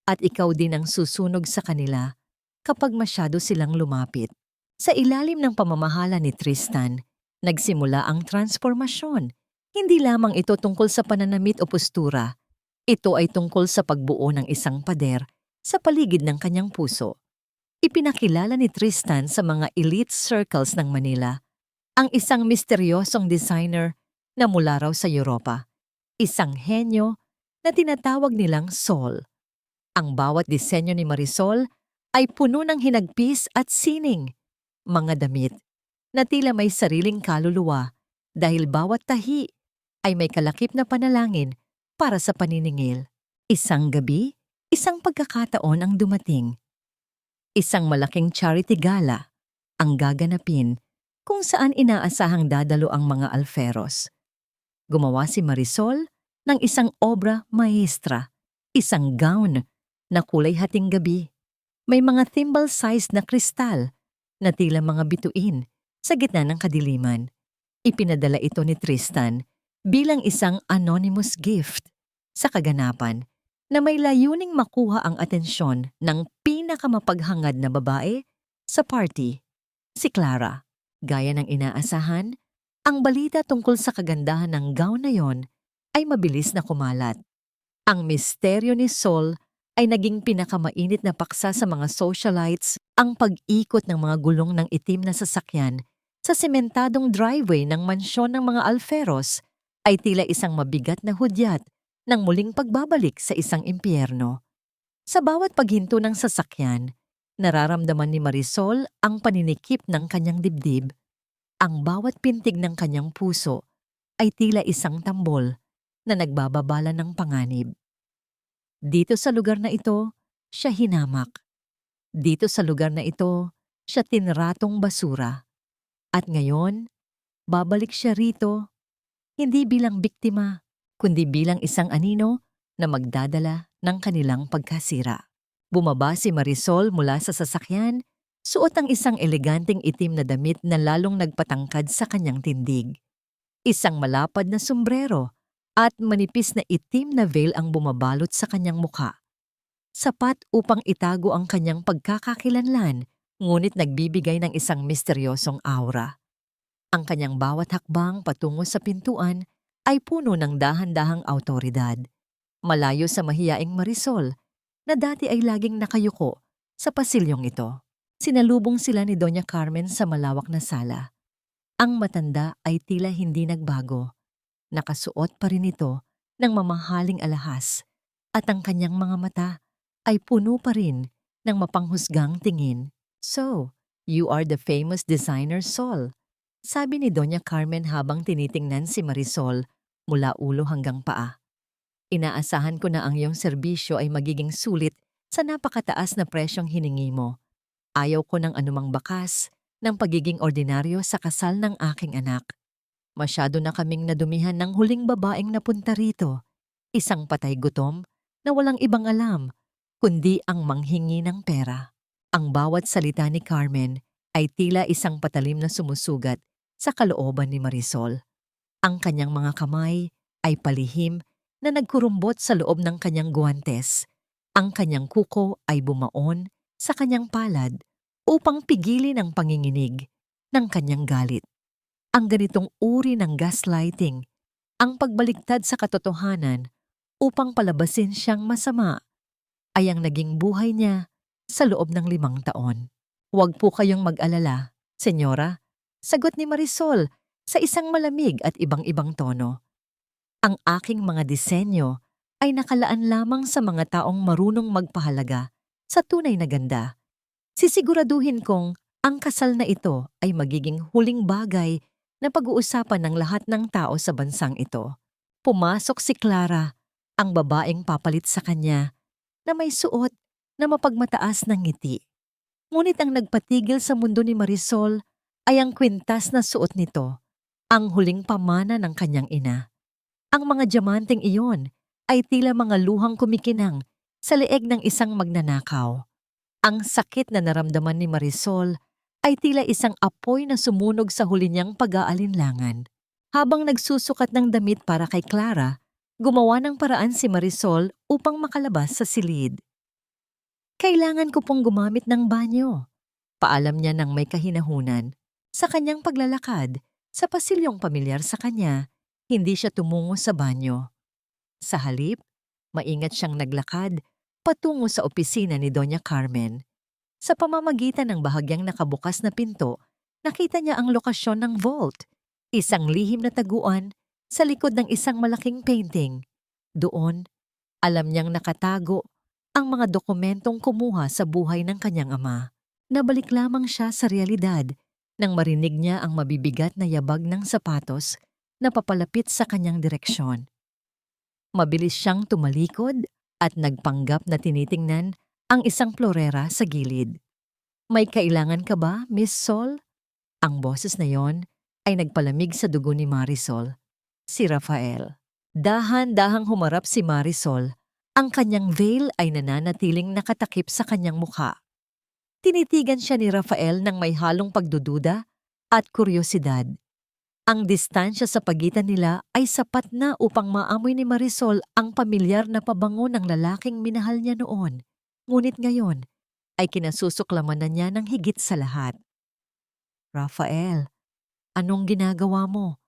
at ikaw din ang susunog sa kanila kapag masyado silang lumapit. Sa ilalim ng pamamahala ni Tristan, nagsimula ang transformasyon. Hindi lamang ito tungkol sa pananamit o postura. Ito ay tungkol sa pagbuo ng isang pader sa paligid ng kanyang puso. Ipinakilala ni Tristan sa mga elite circles ng Manila ang isang misteryosong designer na mula raw sa Europa. Isang henyo na tinatawag nilang Sol. Ang bawat disenyo ni Marisol ay puno ng hinagpis at sining, mga damit na tila may sariling kaluluwa dahil bawat tahi ay may kalakip na panalangin para sa paniningil. Isang gabi, isang pagkakataon ang dumating. Isang malaking charity gala ang gaganapin kung saan inaasahang dadalo ang mga Alferos. Gumawa si Marisol ng isang obra maestra, isang gown na kulay hating gabi. May mga thimble-sized na kristal na tila mga bituin sa gitna ng kadiliman. Ipinadala ito ni Tristan bilang isang anonymous gift sa kaganapan na may layuning makuha ang atensyon ng pinakamapaghangad na babae sa party, si Clara. Gaya ng inaasahan, ang balita tungkol sa kagandahan ng gown na yon ay mabilis na kumalat. Ang misteryo ni Sol ay naging pinakamainit na paksa sa mga socialites, ang pag-ikot ng mga gulong ng itim na sasakyan sa sementadong driveway ng mansyon ng mga Alferos ay tila isang mabigat na hudyat ng muling pagbabalik sa isang impyerno. Sa bawat paghinto ng sasakyan, Nararamdaman ni Marisol ang paninikip ng kanyang dibdib. Ang bawat pintig ng kanyang puso ay tila isang tambol na nagbababala ng panganib. Dito sa lugar na ito, siya hinamak. Dito sa lugar na ito, siya tinratong basura. At ngayon, babalik siya rito, hindi bilang biktima, kundi bilang isang anino na magdadala ng kanilang pagkasira. Bumaba si Marisol mula sa sasakyan, suot ang isang eleganteng itim na damit na lalong nagpatangkad sa kanyang tindig. Isang malapad na sombrero at manipis na itim na veil ang bumabalot sa kanyang mukha. Sapat upang itago ang kanyang pagkakakilanlan, ngunit nagbibigay ng isang misteryosong aura. Ang kanyang bawat hakbang patungo sa pintuan ay puno ng dahan-dahang awtoridad. Malayo sa mahiyaing Marisol, na dati ay laging nakayuko sa pasilyong ito. Sinalubong sila ni Doña Carmen sa malawak na sala. Ang matanda ay tila hindi nagbago. Nakasuot pa rin ito ng mamahaling alahas at ang kanyang mga mata ay puno pa rin ng mapanghusgang tingin. "So, you are the famous designer Sol," sabi ni Doña Carmen habang tinitingnan si Marisol mula ulo hanggang paa. "Inaasahan ko na ang iyong serbisyo ay magiging sulit sa napakataas na presyong hiningi mo. Ayaw ko ng anumang bakas ng pagiging ordinaryo sa kasal ng aking anak. Masyado na kaming nadumihan ng huling babaeng napunta rito, isang patay gutom na walang ibang alam kundi ang manghingi ng pera." Ang bawat salita ni Carmen ay tila isang patalim na sumusugat sa kalooban ni Marisol. Ang kanyang mga kamay ay palihim na nagkurumbot sa loob ng kanyang guwantes. Ang kanyang kuko ay bumaon sa kanyang palad upang pigilin ang panginginig ng kanyang galit. Ang ganitong uri ng gaslighting, ang pagbaliktad sa katotohanan upang palabasin siyang masama, ay ang naging buhay niya sa loob ng 5 taon. "Huwag po kayong mag-alala, senyora," sagot ni Marisol sa isang malamig at ibang-ibang tono. "Ang aking mga disenyo ay nakalaan lamang sa mga taong marunong magpahalaga sa tunay na ganda. Sisiguraduhin kong ang kasal na ito ay magiging huling bagay na pag-uusapan ng lahat ng tao sa bansang ito." Pumasok si Clara, ang babaeng papalit sa kanya, na may suot na mapagmataas ng ngiti. Ngunit ang nagpatigil sa mundo ni Marisol ay ang kwintas na suot nito, ang huling pamana ng kanyang ina. Ang mga diamanteng iyon ay tila mga luhang kumikinang sa leeg ng isang magnanakaw. Ang sakit na naramdaman ni Marisol ay tila isang apoy na sumunog sa huli niyang pag-aalinlangan. Habang nagsusukat ng damit para kay Clara, gumawa ng paraan si Marisol upang makalabas sa silid. "Kailangan ko pong gumamit ng banyo," paalam niya ng may kahinahunan. Sa kanyang paglalakad, sa pasilyong pamilyar sa kanya, hindi siya tumungo sa banyo. Sa halip, maingat siyang naglakad patungo sa opisina ni Doña Carmen. Sa pamamagitan ng bahagyang nakabukas na pinto, nakita niya ang lokasyon ng vault, isang lihim na taguan sa likod ng isang malaking painting. Doon, alam niyang nakatago ang mga dokumentong kumuha sa buhay ng kanyang ama. Nabalik lamang siya sa realidad nang marinig niya ang mabibigat na yabag ng sapatos na papalapit sa kanyang direksyon. Mabilis siyang tumalikod at nagpanggap na tinitingnan ang isang florera sa gilid. "May kailangan ka ba, Miss Sol?" Ang boses na yon ay nagpalamig sa dugo ni Marisol. Si Rafael. Dahan-dahang humarap si Marisol. Ang kanyang veil ay nananatiling nakatakip sa kanyang mukha. Tinitigan siya ni Rafael ng may halong pagdududa at kuryosidad. Ang distansya sa pagitan nila ay sapat na upang maamoy ni Marisol ang pamilyar na pabango ng lalaking minahal niya noon. Ngunit ngayon ay kinasusuklaman na niya ng higit sa lahat. "Rafael, anong ginagawa mo?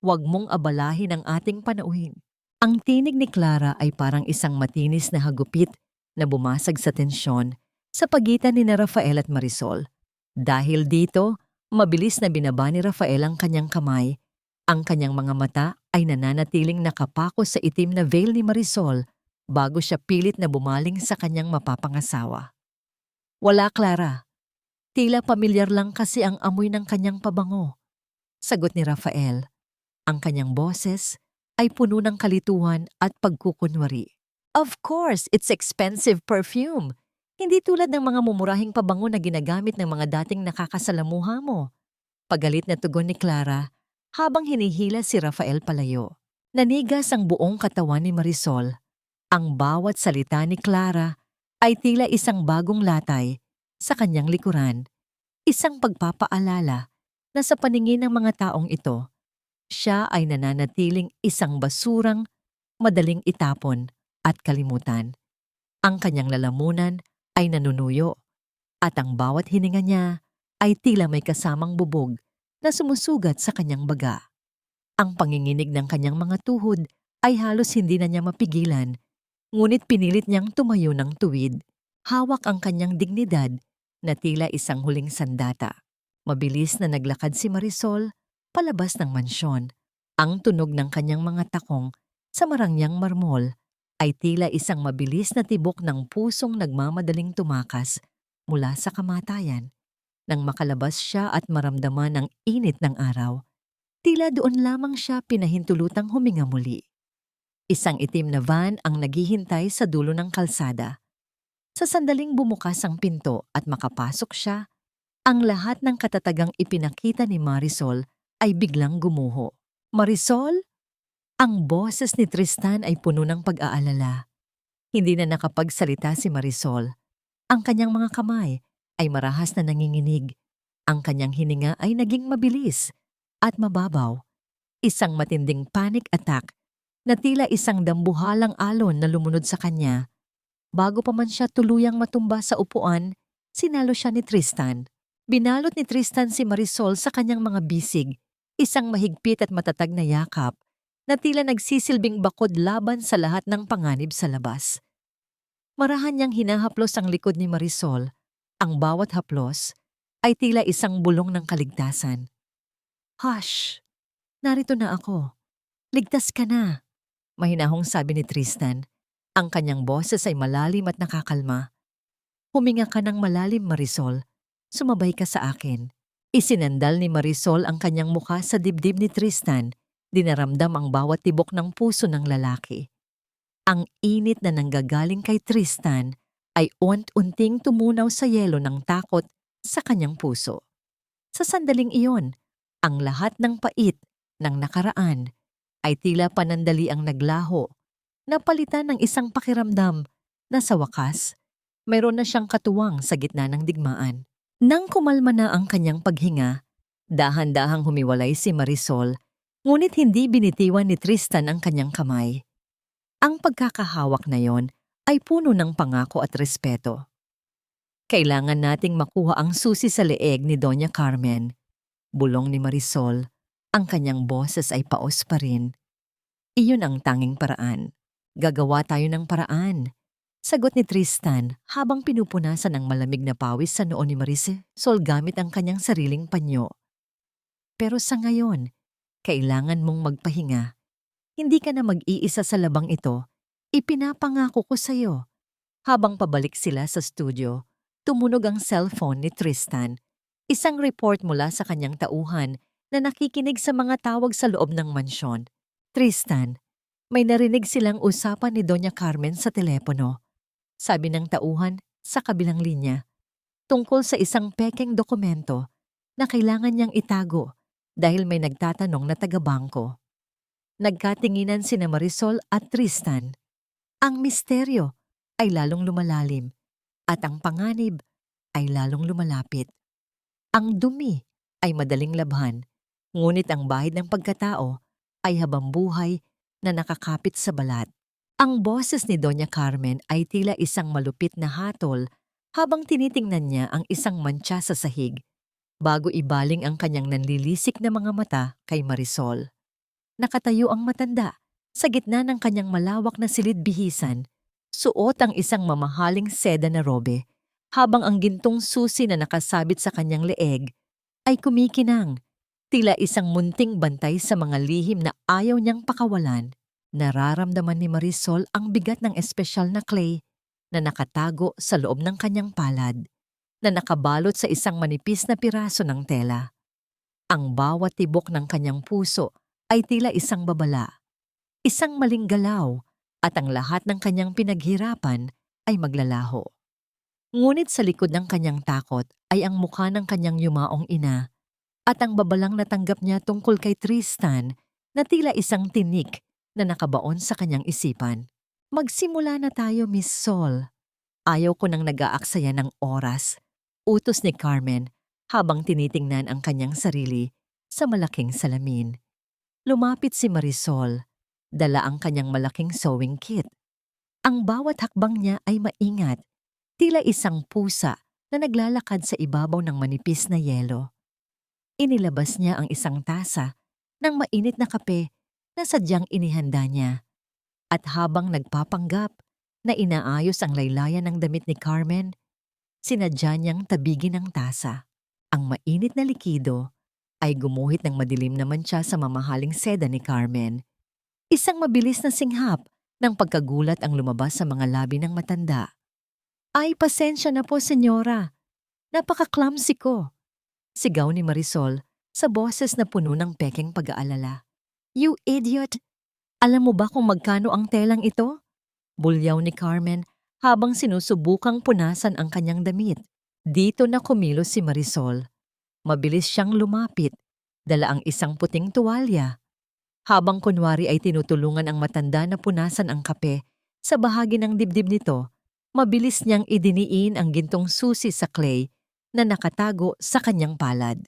Huwag mong abalahin ang ating panauhin." Ang tinig ni Clara ay parang isang matinis na hagupit na bumasag sa tensyon sa pagitan ni Rafael at Marisol. Dahil dito, mabilis na binaba ni Rafael ang kanyang kamay. Ang kanyang mga mata ay nananatiling nakapako sa itim na veil ni Marisol bago siya pilit na bumaling sa kanyang mapapangasawa. Wala, Clara. Tila pamilyar lang kasi ang amoy ng kanyang pabango. Sagot ni Rafael. Ang kanyang boses ay puno ng kalituhan at pagkukunwari. Of course, it's expensive perfume. Hindi tulad ng mga mumurahing pabango na ginagamit ng mga dating nakakasalamuha mo. Pagalit na tugon ni Clara habang hinihila si Rafael palayo. Nanigas ang buong katawan ni Marisol. Ang bawat salita ni Clara ay tila isang bagong latay sa kanyang likuran. Isang pagpapaalala na sa paningin ng mga taong ito, siya ay nananatiling isang basurang madaling itapon at kalimutan. Ang kanyang lalamunan ay nanunuyo at ang bawat hininga niya ay tila may kasamang bubog na sumusugat sa kanyang baga. Ang panginginig ng kanyang mga tuhod ay halos hindi na niya mapigilan, ngunit pinilit niyang tumayo ng tuwid. Hawak ang kanyang dignidad na tila isang huling sandata. Mabilis na naglakad si Marisol palabas ng mansyon. Ang tunog ng kanyang mga takong sa marangyang marmol ay tila isang mabilis na tibok ng pusong nagmamadaling tumakas mula sa kamatayan. Nang makalabas siya at maramdaman ang init ng araw, tila doon lamang siya pinahintulutang huminga muli. Isang itim na van ang naghihintay sa dulo ng kalsada. Sa sandaling bumukas ang pinto at makapasok siya, ang lahat ng katatagang ipinakita ni Marisol ay biglang gumuho. Marisol? Ang boses ni Tristan ay puno ng pag-aalala. Hindi na nakapagsalita si Marisol. Ang kanyang mga kamay ay marahas na nanginginig. Ang kanyang hininga ay naging mabilis at mababaw. Isang matinding panic attack na tila isang dambuhalang alon na lumunod sa kanya. Bago pa man siya tuluyang matumba sa upuan, sinalo siya ni Tristan. Binalot ni Tristan si Marisol sa kanyang mga bisig, isang mahigpit at matatag na yakap na tila nagsisilbing bakod laban sa lahat ng panganib sa labas. Marahan niyang hinahaplos ang likod ni Marisol. Ang bawat haplos ay tila isang bulong ng kaligtasan. Hush! Narito na ako. Ligtas ka na. Mahinahong sabi ni Tristan. Ang kanyang boses ay malalim at nakakalma. Huminga ka ng malalim, Marisol. Sumabay ka sa akin. Isinandal ni Marisol ang kanyang mukha sa dibdib ni Tristan. Dinaramdam ang bawat tibok ng puso ng lalaki. Ang init na nanggagaling kay Tristan ay unti-unting tumunaw sa yelo ng takot sa kanyang puso. Sa sandaling iyon, ang lahat ng pait ng nakaraan ay tila panandali ang naglaho, napalitan ng isang pakiramdam na sa wakas, mayroon na siyang katuwang sa gitna ng digmaan. Nang kumalma na ang kanyang paghinga, dahan-dahang humiwalay si Marisol, ngunit hindi binitiwan ni Tristan ang kanyang kamay. Ang pagkakahawak na yon ay puno ng pangako at respeto. Kailangan nating makuha ang susi sa leeg ni Doña Carmen. Bulong ni Marisol, ang kanyang boses ay paos pa rin. Iyon ang tanging paraan. Gagawa tayo ng paraan. Sagot ni Tristan habang pinupunasan ang malamig na pawis sa noo ni Marisol gamit ang kanyang sariling panyo. Pero sa ngayon, kailangan mong magpahinga. Hindi ka na mag-iisa sa labang ito. Ipinapangako ko sa iyo. Habang pabalik sila sa studio, tumunog ang cellphone ni Tristan. Isang report mula sa kanyang tauhan na nakikinig sa mga tawag sa loob ng mansyon. Tristan, may narinig silang usapan ni Doña Carmen sa telepono. Sabi ng tauhan sa kabilang linya, tungkol sa isang pekeng dokumento na kailangan niyang itago dahil may nagtatanong na taga-bangko. Nagkatinginan sina Marisol at Tristan. Ang misteryo ay lalong lumalalim at ang panganib ay lalong lumalapit. Ang dumi ay madaling labhan, ngunit ang bahid ng pagkatao ay habambuhay na nakakapit sa balat. Ang boses ni Doña Carmen ay tila isang malupit na hatol habang tinitingnan niya ang isang mantsa sa sahig, bago ibaling ang kanyang nanlilisik na mga mata kay Marisol. Nakatayo ang matanda sa gitna ng kanyang malawak na silid-bihisan, suot ang isang mamahaling seda na robe, habang ang gintong susi na nakasabit sa kanyang leeg ay kumikinang, tila isang munting bantay sa mga lihim na ayaw niyang pakawalan. Nararamdaman ni Marisol ang bigat ng espesyal na clay na nakatago sa loob ng kanyang palad. na nakabalot sa isang manipis na piraso ng tela. Ang bawat tibok ng kanyang puso ay tila isang babala, isang maling galaw, at ang lahat ng kanyang pinaghirapan ay maglalaho. Ngunit sa likod ng kanyang takot ay ang mukha ng kanyang yumaong ina at ang babalang natanggap niya tungkol kay Tristan na tila isang tinik na nakabaon sa kanyang isipan. Magsimula na tayo, Miss Sol. Ayaw ko nang nag-aaksaya ng oras. Utos ni Carmen habang tinitingnan ang kanyang sarili sa malaking salamin. Lumapit si Marisol. Dala ang kanyang malaking sewing kit. Ang bawat hakbang niya ay maingat, tila isang pusa na naglalakad sa ibabaw ng manipis na yelo. Inilabas niya ang isang tasa ng mainit na kape na sadyang inihanda niya. At habang nagpapanggap na inaayos ang laylayan ng damit ni Carmen, sinadya niyang tabigin ang tasa. Ang mainit na likido ay gumuhit ng madilim na mantsa sa mamahaling seda ni Carmen. Isang mabilis na singhap ng pagkagulat ang lumabas sa mga labi ng matanda. Ay, pasensya na po, senyora. Napaka-clumsy ko. Sigaw ni Marisol sa boses na puno ng pekeng pag-aalala. You idiot! Alam mo ba kung magkano ang telang ito? Bulyaw ni Carmen habang sinusubukang punasan ang kanyang damit. Dito na kumilos si Marisol. Mabilis siyang lumapit, dala ang isang puting tuwalya. Habang kunwari ay tinutulungan ang matanda na punasan ang kape, sa bahagi ng dibdib nito, mabilis niyang idiniin ang gintong susi sa clay na nakatago sa kanyang palad.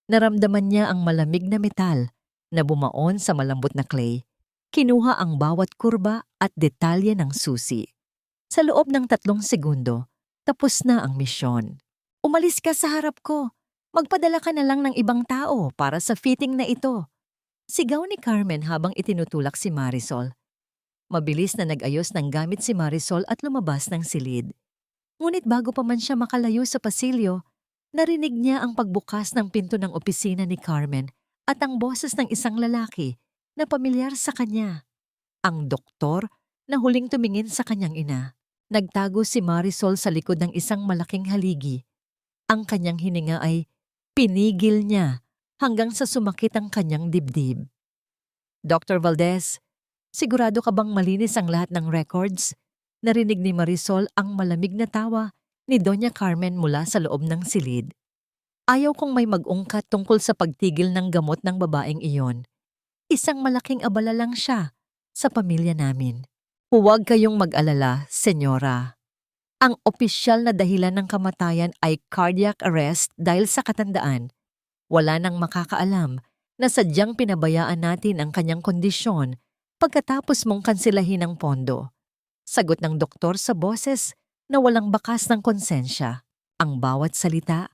Naramdaman niya ang malamig na metal na bumaon sa malambot na clay. Kinuha ang bawat kurba at detalye ng susi. Sa loob ng 3 segundo, tapos na ang misyon. Umalis ka sa harap ko. Magpadala ka na lang ng ibang tao para sa fitting na ito. Sigaw ni Carmen habang itinutulak si Marisol. Mabilis na nag-ayos ng gamit si Marisol at lumabas ng silid. Ngunit bago pa man siya makalayo sa pasilyo, narinig niya ang pagbukas ng pinto ng opisina ni Carmen at ang boses ng isang lalaki na pamilyar sa kanya. Ang doktor na huling tumingin sa kanyang ina. Nagtago si Marisol sa likod ng isang malaking haligi. Ang kanyang hininga ay pinigil niya hanggang sa sumakit ang kanyang dibdib. Dr. Valdez, sigurado ka bang malinis ang lahat ng records? Narinig ni Marisol ang malamig na tawa ni Doña Carmen mula sa loob ng silid. Ayaw kong may mag-ungkat tungkol sa pagtigil ng gamot ng babaeng iyon. Isang malaking abala lang siya sa pamilya namin. Huwag kayong mag-alala, senyora. Ang opisyal na dahilan ng kamatayan ay cardiac arrest dahil sa katandaan. Wala nang makakaalam na sadyang pinabayaan natin ang kanyang kondisyon pagkatapos mong kansilahin ang pondo. Sagot ng doktor sa boses na walang bakas ng konsensya. Ang bawat salita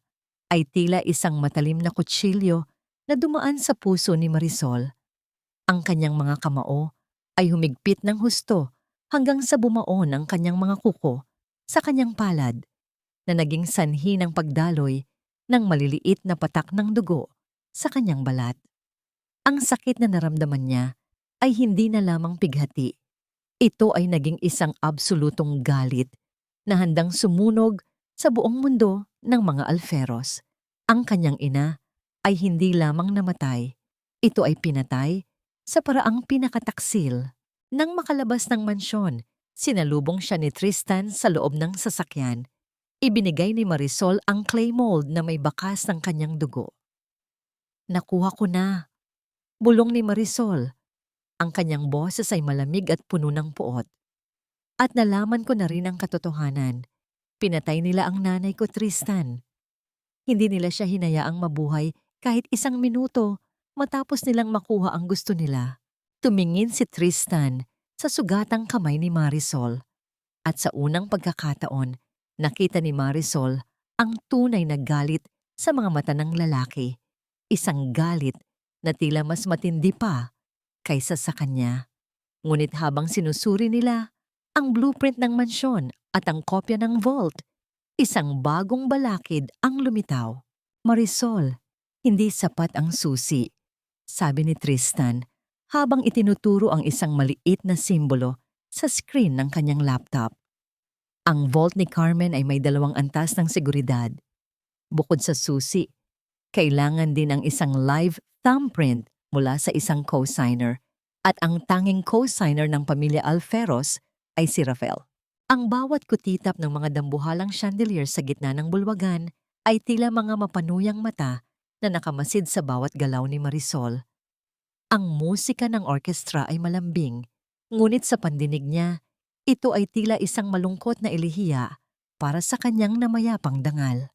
ay tila isang matalim na kutsilyo na dumaan sa puso ni Marisol. Ang kanyang mga kamao ay humigpit ng husto hanggang sa bumaon ang kanyang mga kuko sa kanyang palad na naging sanhi ng pagdaloy ng maliliit na patak ng dugo sa kanyang balat. Ang sakit na naramdaman niya ay hindi na lamang pighati. Ito ay naging isang absolutong galit na handang sumunog sa buong mundo ng mga Alferos. Ang kanyang ina ay hindi lamang namatay. Ito ay pinatay sa paraang pinakataksil. Nang makalabas ng mansyon, sinalubong siya ni Tristan sa loob ng sasakyan. Ibinigay ni Marisol ang clay mold na may bakas ng kanyang dugo. Nakuha ko na. Bulong ni Marisol. Ang kanyang boses ay malamig at puno ng puot. At nalaman ko na rin ang katotohanan. Pinatay nila ang nanay ko, Tristan. Hindi nila siya hinayaang mabuhay kahit 1 minuto matapos nilang makuha ang gusto nila. Tumingin si Tristan sa sugatang kamay ni Marisol. At sa unang pagkakataon, nakita ni Marisol ang tunay na galit sa mga mata ng lalaki. Isang galit na tila mas matindi pa kaysa sa kanya. Ngunit habang sinusuri nila ang blueprint ng mansyon at ang kopya ng vault, isang bagong balakid ang lumitaw. Marisol, hindi sapat ang susi, sabi ni Tristan habang itinuturo ang isang maliit na simbolo sa screen ng kanyang laptop. Ang vault ni Carmen ay may 2 antas ng seguridad. Bukod sa susi, kailangan din ang isang live thumbprint mula sa isang co-signer at ang tanging co-signer ng pamilya Alferos ay si Rafael. Ang bawat kutitap ng mga dambuhalang chandelier sa gitna ng bulwagan ay tila mga mapanuyang mata na nakamasid sa bawat galaw ni Marisol. Ang musika ng orkestra ay malambing, ngunit sa pandinig niya, ito ay tila isang malungkot na elihiya para sa kanyang namayapang dangal.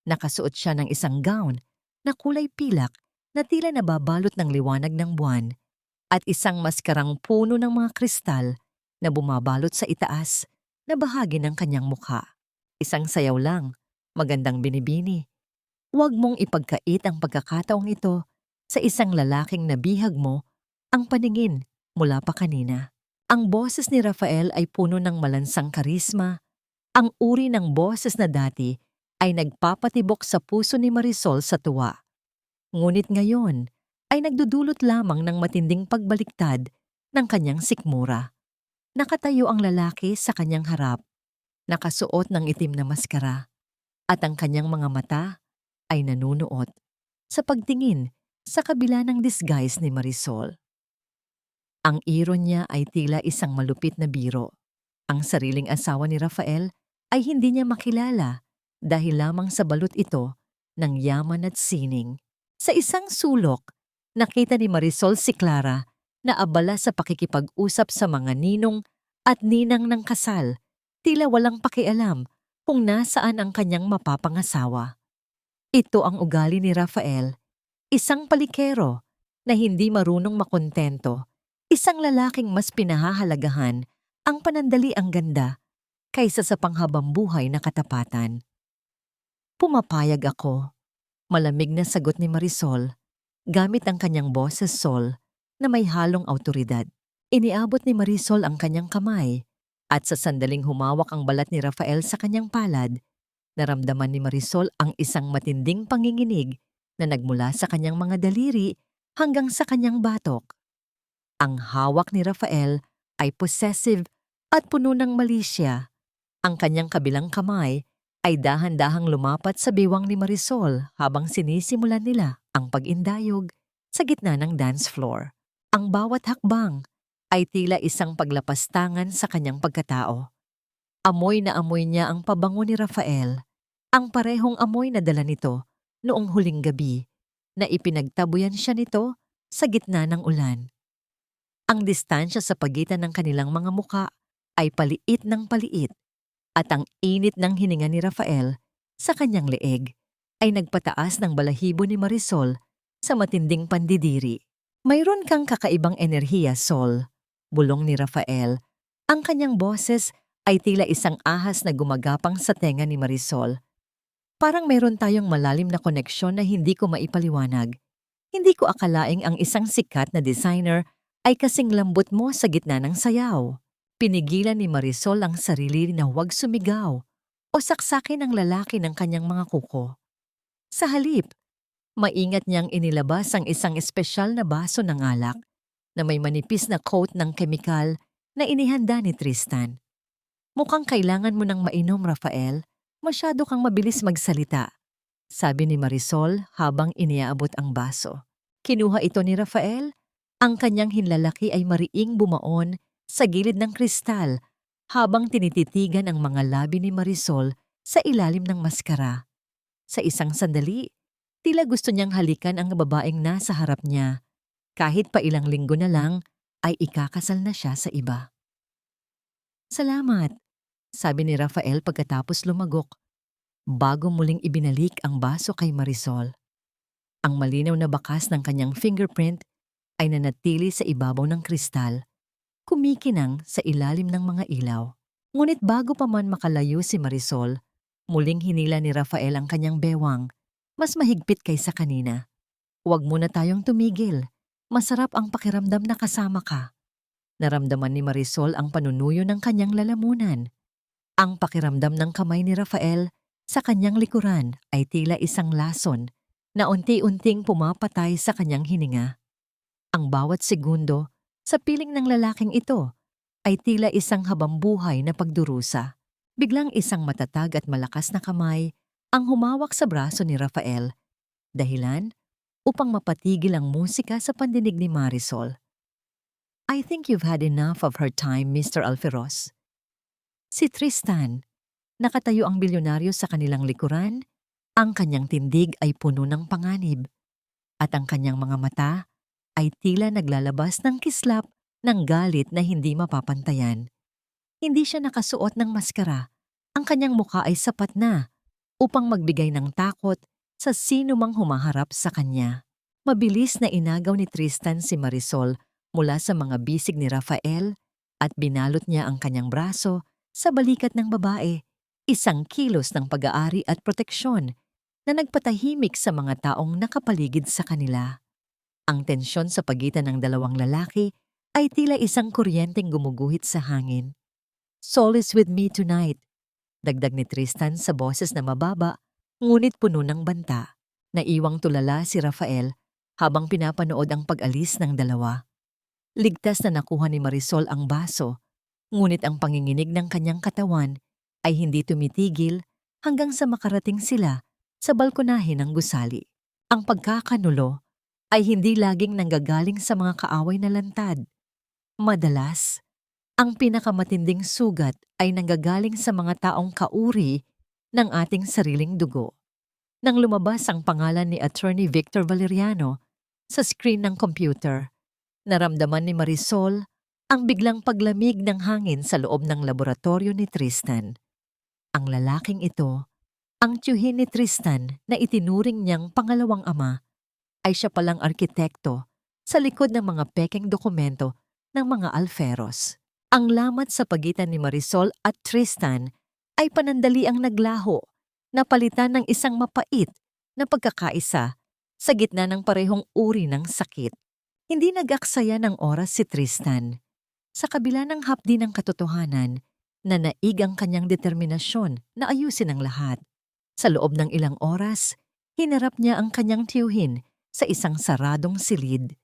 Nakasuot siya ng isang gown na kulay pilak na tila nababalot ng liwanag ng buwan at isang maskarang puno ng mga kristal na bumabalot sa itaas na bahagi ng kanyang mukha. Isang sayaw lang, magandang binibini. Huwag mong ipagkait ang pagkakataong ito sa isang lalaking nabihag mo ang paningin mula pa kanina. Ang boses ni Rafael ay puno ng malansang karisma. Ang uri ng boses na dati ay nagpapatibok sa puso ni Marisol sa tuwa. Ngunit ngayon ay nagdudulot lamang ng matinding pagbaliktad ng kanyang sikmura. Nakatayo ang lalaki sa kanyang harap, nakasuot ng itim na maskara, at ang kanyang mga mata ay nanunuot sa pagtingin sa kabila ng disguise ni Marisol. Ang iron niya ay tila isang malupit na biro. Ang sariling asawa ni Rafael ay hindi niya makilala dahil lamang sa balot ito ng yaman at sining. Sa isang sulok, nakita ni Marisol si Clara na abala sa pakikipag-usap sa mga ninong at ninang ng kasal, tila walang pakialam kung nasaan ang kanyang mapapangasawa. Ito ang ugali ni Rafael, isang palikero na hindi marunong makontento, isang lalaking mas pinahahalagahan ang panandaliang ganda kaysa sa panghabang buhay na katapatan. Pumapayag ako, malamig na sagot ni Marisol, gamit ang kanyang boses sol na may halong awtoridad. Iniabot ni Marisol ang kanyang kamay at sa sandaling humawak ang balat ni Rafael sa kanyang palad, naramdaman ni Marisol ang isang matinding panginginig na nagmula sa kanyang mga daliri hanggang sa kanyang batok. Ang hawak ni Rafael ay possessive at puno ng malisya. Ang kanyang kabilang kamay ay dahan-dahang lumapat sa biwang ni Marisol habang sinisimulan nila ang pag-indayog sa gitna ng dance floor. Ang bawat hakbang ay tila isang paglapastangan sa kanyang pagkatao. Amoy na amoy niya ang pabango ni Rafael, ang parehong amoy na dala nito noong huling gabi na ipinagtabuyan siya nito sa gitna ng ulan. Ang distansya sa pagitan ng kanilang mga muka ay paliit ng paliit at ang init ng hininga ni Rafael sa kanyang leeg ay nagpataas ng balahibo ni Marisol sa matinding pandidiri. Mayroon kang kakaibang enerhiya, Sol, bulong ni Rafael. Ang kanyang boses ay tila isang ahas na gumagapang sa tenga ni Marisol. Parang mayroon tayong malalim na koneksyon na hindi ko maipaliwanag. Hindi ko akalaing ang isang sikat na designer ay kasing lambot mo sa gitna ng sayaw. Pinigilan ni Marisol ang sarili na huwag sumigaw o saksakin ang lalaki ng kanyang mga kuko. Sa halip, maingat niyang inilabas ang isang espesyal na baso ng alak na may manipis na coat ng kemikal na inihanda ni Tristan. Mukhang kailangan mo ng mainom, Rafael. Masyado kang mabilis magsalita, sabi ni Marisol habang iniaabot ang baso. Kinuha ito ni Rafael. Ang kanyang hinlalaki ay mariing bumaon sa gilid ng kristal habang tinititigan ang mga labi ni Marisol sa ilalim ng maskara. Sa isang sandali, tila gusto niyang halikan ang babaeng nasa harap niya. Kahit pa ilang linggo na lang, ay ikakasal na siya sa iba. Salamat, sabi ni Rafael pagkatapos lumagok, bago muling ibinalik ang baso kay Marisol. Ang malinaw na bakas ng kanyang fingerprint ay nanatili sa ibabaw ng kristal, kumikinang sa ilalim ng mga ilaw. Ngunit bago pa man makalayo si Marisol, muling hinila ni Rafael ang kanyang bewang, mas mahigpit kaysa kanina. Huwag muna tayong tumigil. Masarap ang pakiramdam na kasama ka. Naramdaman ni Marisol ang panunuyo ng kanyang lalamunan. Ang pakiramdam ng kamay ni Rafael sa kanyang likuran ay tila isang lason na unti-unting pumapatay sa kanyang hininga. Ang bawat segundo sa piling ng lalaking ito ay tila isang habambuhay na pagdurusa. Biglang isang matatag at malakas na kamay ang humawak sa braso ni Rafael, dahilan upang mapatigil ang musika sa pandinig ni Marisol. "I think you've had enough of her time, Mr. Alferos." Si Tristan, nakatayo ang bilyonaryo sa kanilang likuran, ang kanyang tindig ay puno ng panganib, at ang kanyang mga mata ay tila naglalabas ng kislap ng galit na hindi mapapantayan. Hindi siya nakasuot ng maskara. Ang kanyang mukha ay sapat na upang magbigay ng takot sa sino mang humaharap sa kanya. Mabilis na inagaw ni Tristan si Marisol mula sa mga bisig ni Rafael at binalot niya ang kanyang braso sa balikat ng babae, isang kilos ng pag-aari at proteksyon na nagpatahimik sa mga taong nakapaligid sa kanila. Ang tensyon sa pagitan ng dalawang lalaki ay tila isang kuryenteng gumuguhit sa hangin. "Sol is with me tonight," dagdag ni Tristan sa boses na mababa ngunit puno ng banta. Naiwang tulala si Rafael habang pinapanood ang pag-alis ng dalawa. Ligtas na nakuha ni Marisol ang baso, ngunit ang panginginig ng kanyang katawan ay hindi tumitigil hanggang sa makarating sila sa balkonahe ng gusali. Ang pagkakanulo ay hindi laging nanggagaling sa mga kaaway na lantad. Madalas, ang pinakamatinding sugat ay nanggagaling sa mga taong kauri ng ating sariling dugo. Nang lumabas ang pangalan ni Attorney Victor Valeriano sa screen ng computer, naramdaman ni Marisol ang biglang paglamig ng hangin sa loob ng laboratorio ni Tristan. Ang lalaking ito, ang tiyuhin ni Tristan na itinuring niyang pangalawang ama, ay siya palang arkitekto sa likod ng mga pekeng dokumento ng mga Alferos. Ang lamat sa pagitan ni Marisol at Tristan ay panandaliang naglaho, napalitan ng isang mapait na pagkakaisa sa gitna ng parehong uri ng sakit. Hindi nag-aksaya ng oras si Tristan. Sa kabila ng hapdi ng katotohanan, nanaig ang kanyang determinasyon na ayusin ang lahat. Sa loob ng ilang oras, hinarap niya ang kanyang tiyuhin sa isang saradong silid.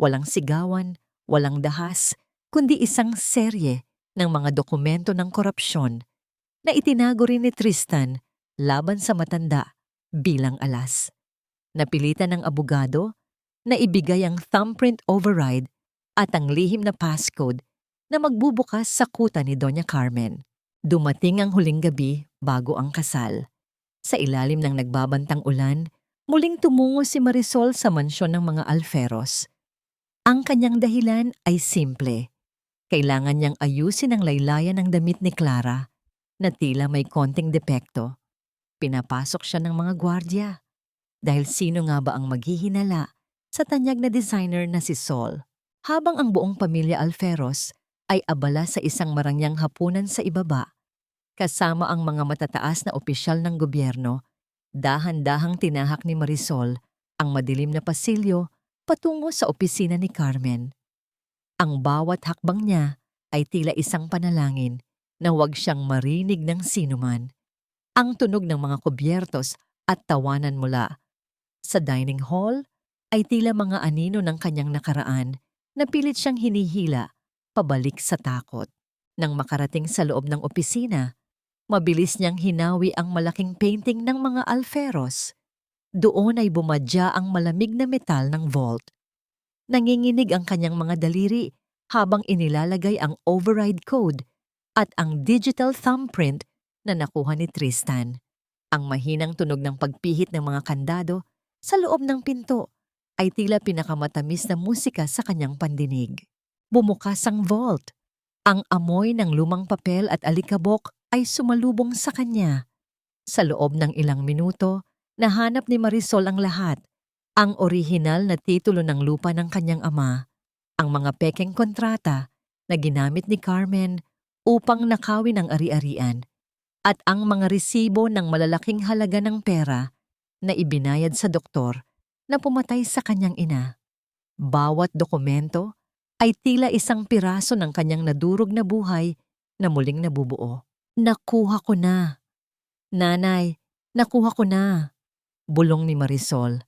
Walang sigawan, walang dahas, kundi isang serye ng mga dokumento ng korupsyon na itinago rin ni Tristan laban sa matanda bilang alas. Napilitan ng abogado na ibigay ang thumbprint override at ang lihim na passcode na magbubukas sa kuta ni Doña Carmen. Dumating ang huling gabi bago ang kasal. Sa ilalim ng nagbabantang ulan, muling tumungo si Marisol sa mansyon ng mga Alferos. Ang kanyang dahilan ay simple. Kailangan niyang ayusin ang laylayan ng damit ni Clara na tila may konting depekto. Pinapasok siya ng mga gwardya. Dahil sino nga ba ang maghihinala sa tanyag na designer na si Sol? Habang ang buong pamilya Alferos ay abala sa isang marangyang hapunan sa ibaba, kasama ang mga matataas na opisyal ng gobyerno, dahan-dahang tinahak ni Marisol ang madilim na pasilyo patungo sa opisina ni Carmen. Ang bawat hakbang niya ay tila isang panalangin na huwag siyang marinig ng sinuman. Ang tunog ng mga kubyertos at tawanan mula sa dining hall ay tila mga anino ng kanyang nakaraan na pilit siyang hinihila pabalik sa takot. Nang makarating sa loob ng opisina, mabilis niyang hinawi ang malaking painting ng mga Alferos. Doon ay bumadya ang malamig na metal ng vault. Nanginginig ang kanyang mga daliri habang inilalagay ang override code at ang digital thumbprint na nakuha ni Tristan. Ang mahinang tunog ng pagpihit ng mga kandado sa loob ng pinto ay tila pinakamatamis na musika sa kanyang pandinig. Bumukas ang vault. Ang amoy ng lumang papel at alikabok ay sumalubong sa kanya. Sa loob ng ilang minuto, nahanap ni Marisol ang lahat. Ang orihinal na titulo ng lupa ng kanyang ama, ang mga pekeng kontrata na ginamit ni Carmen upang nakawin ang ari-arian, at ang mga resibo ng malalaking halaga ng pera na ibinayad sa doktor na pumatay sa kanyang ina. Bawat dokumento ay tila isang piraso ng kanyang nadurog na buhay na muling nabubuo. "Nakuha ko na. Nanay, nakuha ko na," bulong ni Marisol.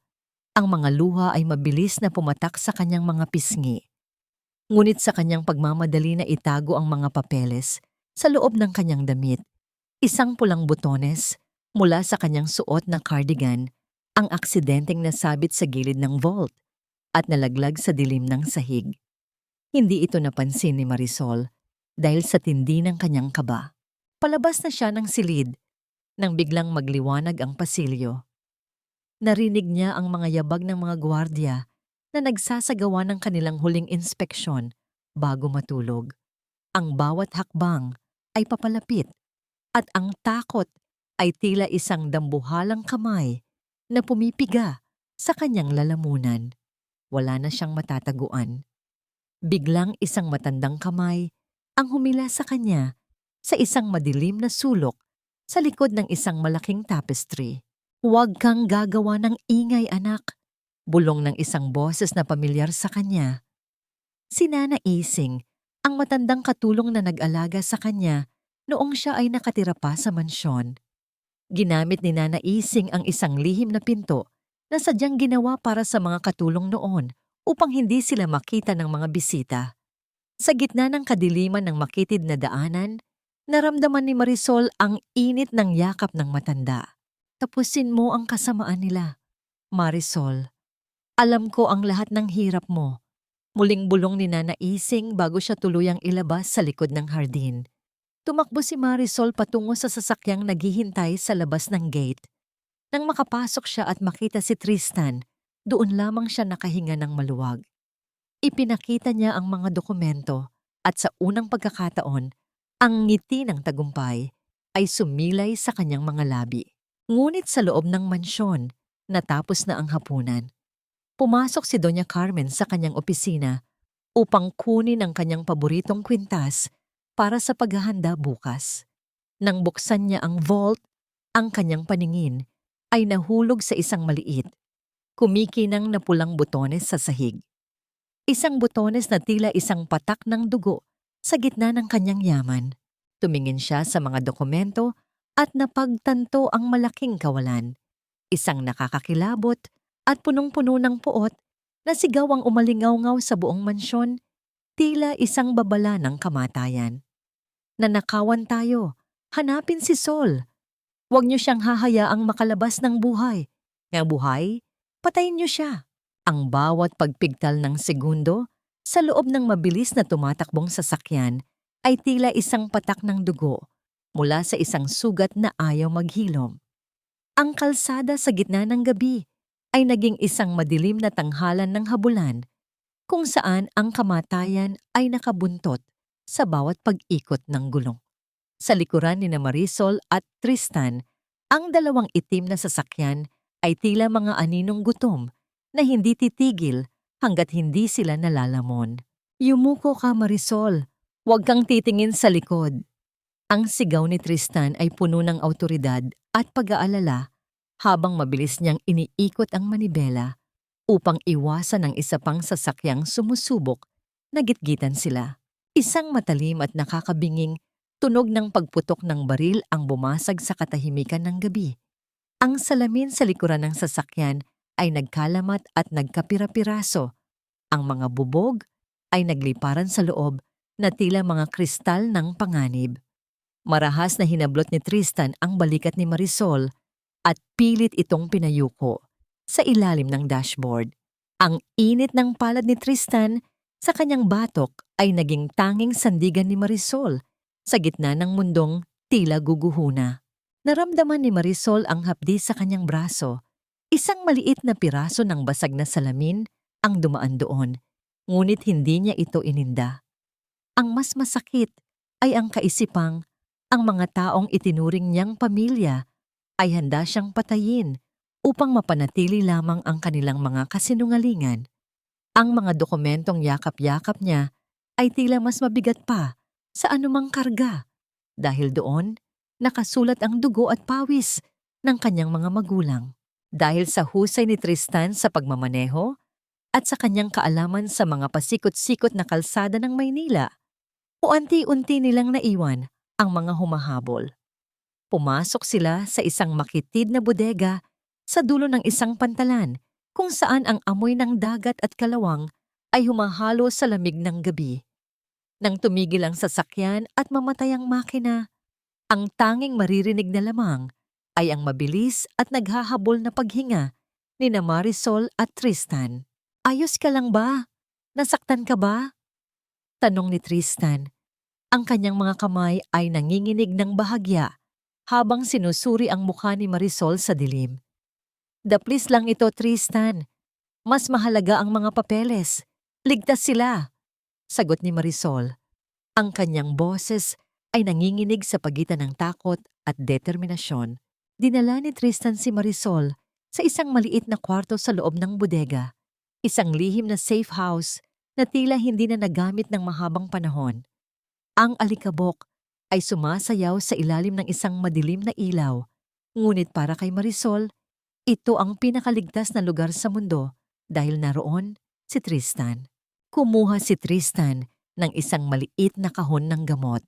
Ang mga luha ay mabilis na pumatak sa kanyang mga pisngi. Ngunit sa kanyang pagmamadali na itago ang mga papeles sa loob ng kanyang damit, Isang pulang butones mula sa kanyang suot na cardigan ang aksidenteng nasabit sa gilid ng vault at nalaglag sa dilim ng sahig. Hindi ito napansin ni Marisol dahil sa tindi ng kanyang kaba. Palabas na siya ng silid nang biglang magliwanag ang pasilyo. Narinig niya ang mga yabag ng mga gwardiya na nagsasagawa ng kanilang huling inspeksyon bago matulog. Ang bawat hakbang ay papalapit at ang takot ay tila isang dambuhalang kamay na pumipiga sa kanyang lalamunan. Wala na siyang matataguan. Biglang isang matandang kamay ang humila sa kanya sa isang madilim na sulok sa likod ng isang malaking tapestry. "Huwag kang gagawa ng ingay, anak," bulong ng isang boses na pamilyar sa kanya. Si Nana Ising, ang matandang katulong na nag-alaga sa kanya noong siya ay nakatira pa sa mansyon. Ginamit ni Nana Ising ang isang lihim na pinto na sadyang ginawa para sa mga katulong noon upang hindi sila makita ng mga bisita. Sa gitna ng kadiliman ng makitid na daanan, naramdaman ni Marisol ang init ng yakap ng matanda. "Tapusin mo ang kasamaan nila, Marisol. Alam ko ang lahat ng hirap mo." Muling bulong ni Nana Ising bago siya tuluyang ilabas sa likod ng hardin. Tumakbo si Marisol patungo sa sasakyang naghihintay sa labas ng gate. Nang makapasok siya at makita si Tristan, doon lamang siya nakahinga ng maluwag. Ipinakita niya ang mga dokumento at sa unang pagkakataon, ang ngiti ng tagumpay ay sumilay sa kanyang mga labi. Ngunit sa loob ng mansyon, natapos na ang hapunan. Pumasok si Doña Carmen sa kanyang opisina upang kunin ang kanyang paboritong kwintas para sa paghahanda bukas. Nang buksan niya ang vault, ang kanyang paningin ay nahulog sa isang maliit, kumikinang na pulang butones sa sahig. Isang butones na tila isang patak ng dugo sa gitna ng kanyang yaman. Tumingin siya sa mga dokumento at napagtanto ang malaking kawalan. Isang nakakakilabot at punong-puno ng puot na sigaw ang umalingaw-ngaw sa buong mansyon, tila isang babala ng kamatayan. "Nanakawan tayo. Hanapin si Sol. Huwag niyo siyang hahayaang makalabas ng buhay. Nga buhay, patayin niyo siya." Ang bawat pagpigtal ng segundo sa loob ng mabilis na tumatakbong sasakyan ay tila isang patak ng dugo mula sa isang sugat na ayaw maghilom. Ang kalsada sa gitna ng gabi ay naging isang madilim na tanghalan ng habulan kung saan ang kamatayan ay nakabuntot sa bawat pag-ikot ng gulong. Sa likuran ni Marisol at Tristan, ang dalawang itim na sasakyan ay tila mga aninong gutom na hindi titigil hanggat hindi sila nalalamon. "Yumuko ka, Marisol. Huwag kang titingin sa likod." Ang sigaw ni Tristan ay puno ng awtoridad at pag-aalala habang mabilis niyang iniikot ang manibela upang iwasan ang isa pang sasakyang sumusubok na gitgitan sila. Isang matalim at nakakabinging tunog ng pagputok ng baril ang bumasag sa katahimikan ng gabi. Ang salamin sa likuran ng sasakyan ay nagkalamat at nagkapira-piraso. Ang mga bubog ay nagliparan sa loob na tila mga kristal ng panganib. Marahas na hinablot ni Tristan ang balikat ni Marisol at pilit itong pinayuko sa ilalim ng dashboard. Ang init ng palad ni Tristan sa kanyang batok ay naging tanging sandigan ni Marisol sa gitna ng mundong tila guguhuna. Naramdaman ni Marisol ang hapdi sa kanyang braso. Isang maliit na piraso ng basag na salamin ang dumaan doon, ngunit hindi niya ito ininda. Ang mas masakit ay ang kaisipang ang mga taong itinuring niyang pamilya ay handa siyang patayin upang mapanatili lamang ang kanilang mga kasinungalingan. Ang mga dokumentong yakap-yakap niya ay tila mas mabigat pa sa anumang karga dahil doon nakasulat ang dugo at pawis ng kanyang mga magulang. Dahil sa husay ni Tristan sa pagmamaneho at sa kanyang kaalaman sa mga pasikot-sikot na kalsada ng Maynila, unti-unti nilang naiwan ang mga humahabol. Pumasok sila sa isang makitid na bodega sa dulo ng isang pantalan kung saan ang amoy ng dagat at kalawang ay humahalo sa lamig ng gabi. Nang tumigil ang sasakyan at mamatay ang makina, Ang tanging maririnig na lamang ay ang mabilis at naghahabol na paghinga ni na Marisol at Tristan. Ayos ka lang ba? Nasaktan ka ba? Tanong ni Tristan. Ang kanyang mga kamay ay nanginginig ng bahagya habang sinusuri ang mukha ni Marisol sa dilim. Daplis lang ito, Tristan. Mas mahalaga ang mga papeles. Ligtas sila, sagot ni Marisol. Ang kanyang boses ay nanginginig sa pagitan ng takot at determinasyon. Dinala ni Tristan si Marisol sa isang maliit na kwarto sa loob ng bodega. Isang lihim na safe house na tila hindi na nagamit ng mahabang panahon. Ang alikabok ay sumasayaw sa ilalim ng isang madilim na ilaw. Ngunit para kay Marisol, ito ang pinakaligtas na lugar sa mundo dahil naroon si Tristan. Kumuha si Tristan ng isang maliit na kahon ng gamot.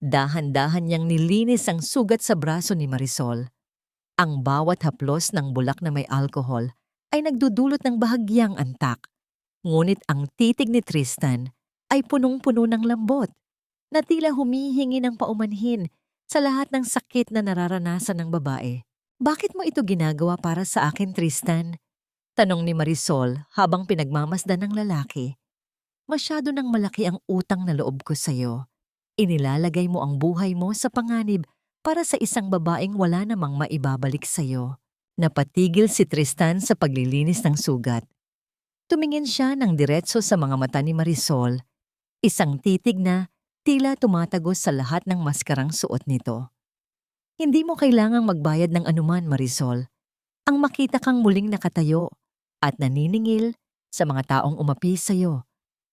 Dahan-dahan niyang nilinis ang sugat sa braso ni Marisol. Ang bawat haplos ng bulak na may alkohol ay nagdudulot ng bahagyang antak. Ngunit ang titig ni Tristan ay punong-puno ng lambot na tila humihingi ng paumanhin sa lahat ng sakit na nararanasan ng babae. Bakit mo ito ginagawa para sa akin, Tristan? Tanong ni Marisol habang pinagmamasdan ng lalaki. Masyado nang malaki ang utang na loob ko sa'yo. Inilalagay mo ang buhay mo sa panganib para sa isang babaeng wala namang maibabalik sa'yo. Napatigil si Tristan sa paglilinis ng sugat. Tumingin siya ng diretso sa mga mata ni Marisol. Isang titig na tila tumatagos sa lahat ng maskarang suot nito. Hindi mo kailangang magbayad ng anuman, Marisol. Ang makita kang muling nakatayo at naniningil sa mga taong umapi sa'yo.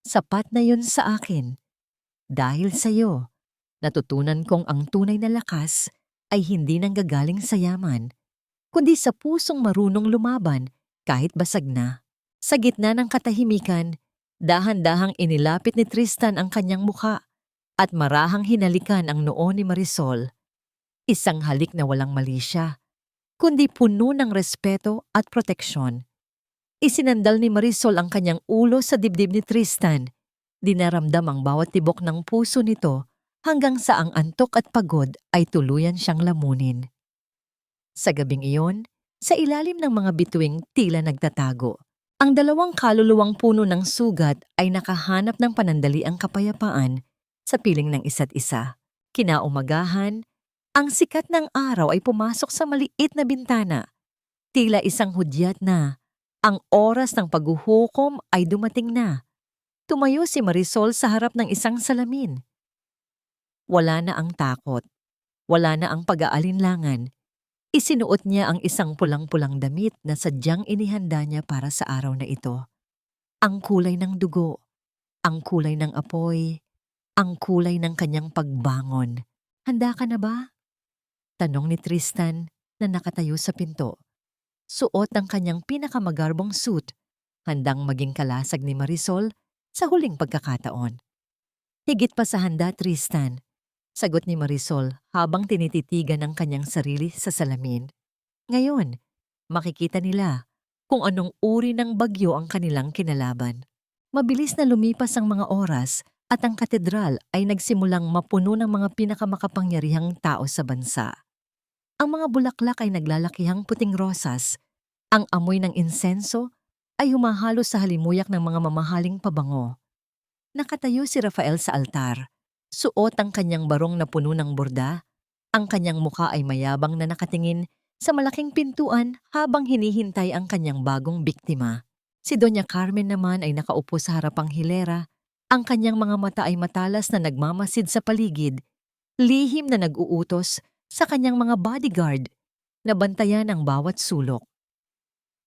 Sapat na yun sa akin. Dahil sa'yo, natutunan kong ang tunay na lakas ay hindi nanggagaling sa yaman, kundi sa pusong marunong lumaban kahit basag na. Sa gitna ng katahimikan, dahan-dahang inilapit ni Tristan ang kanyang mukha at marahang hinalikan ang noo ni Marisol. Isang halik na walang mali siya, kundi puno ng respeto at proteksyon. Isinandal ni Marisol ang kanyang ulo sa dibdib ni Tristan. Dinaramdam ang bawat tibok ng puso nito hanggang sa ang antok at pagod ay tuluyan siyang lamunin. Sa gabing iyon, sa ilalim ng mga bituing tila nagtatago, ang dalawang kaluluwang puno ng sugat ay nakahanap ng panandaliang kapayapaan sa piling ng isa't isa. Kinaumagahan, ang sikat ng araw ay pumasok sa maliit na bintana. Tila isang hudyat na ang oras ng paghuhukom ay dumating na. Tumayo si Marisol sa harap ng isang salamin. Wala na ang takot. Wala na ang pag-aalinlangan. Isinuot niya ang isang pulang-pulang damit na sadyang inihanda niya para sa araw na ito. Ang kulay ng dugo, ang kulay ng apoy, ang kulay ng kanyang pagbangon. Handa ka na ba? Tanong ni Tristan na nakatayo sa pinto. Suot ang kanyang pinakamagarbong suit, handang maging kalasag ni Marisol sa huling pagkakataon. Higit pa sa handa, Tristan, sagot ni Marisol habang tinititigan ang kanyang sarili sa salamin. Ngayon, makikita nila kung anong uri ng bagyo ang kanilang kinalaban. Mabilis na lumipas ang mga oras at ang katedral ay nagsimulang mapuno ng mga pinakamakapangyarihang tao sa bansa. Ang mga bulaklak ay naglalakihang puting rosas. Ang amoy ng insenso ay humahalo sa halimuyak ng mga mamahaling pabango. Nakatayo si Rafael sa altar. Suot ang kanyang barong na puno ng borda. Ang kanyang mukha ay mayabang na nakatingin sa malaking pintuan habang hinihintay ang kanyang bagong biktima. Si Doña Carmen naman ay nakaupo sa harapang hilera. Ang kanyang mga mata ay matalas na nagmamasid sa paligid, lihim na nag-uutos sa kanyang mga bodyguard na bantayan ang bawat sulok.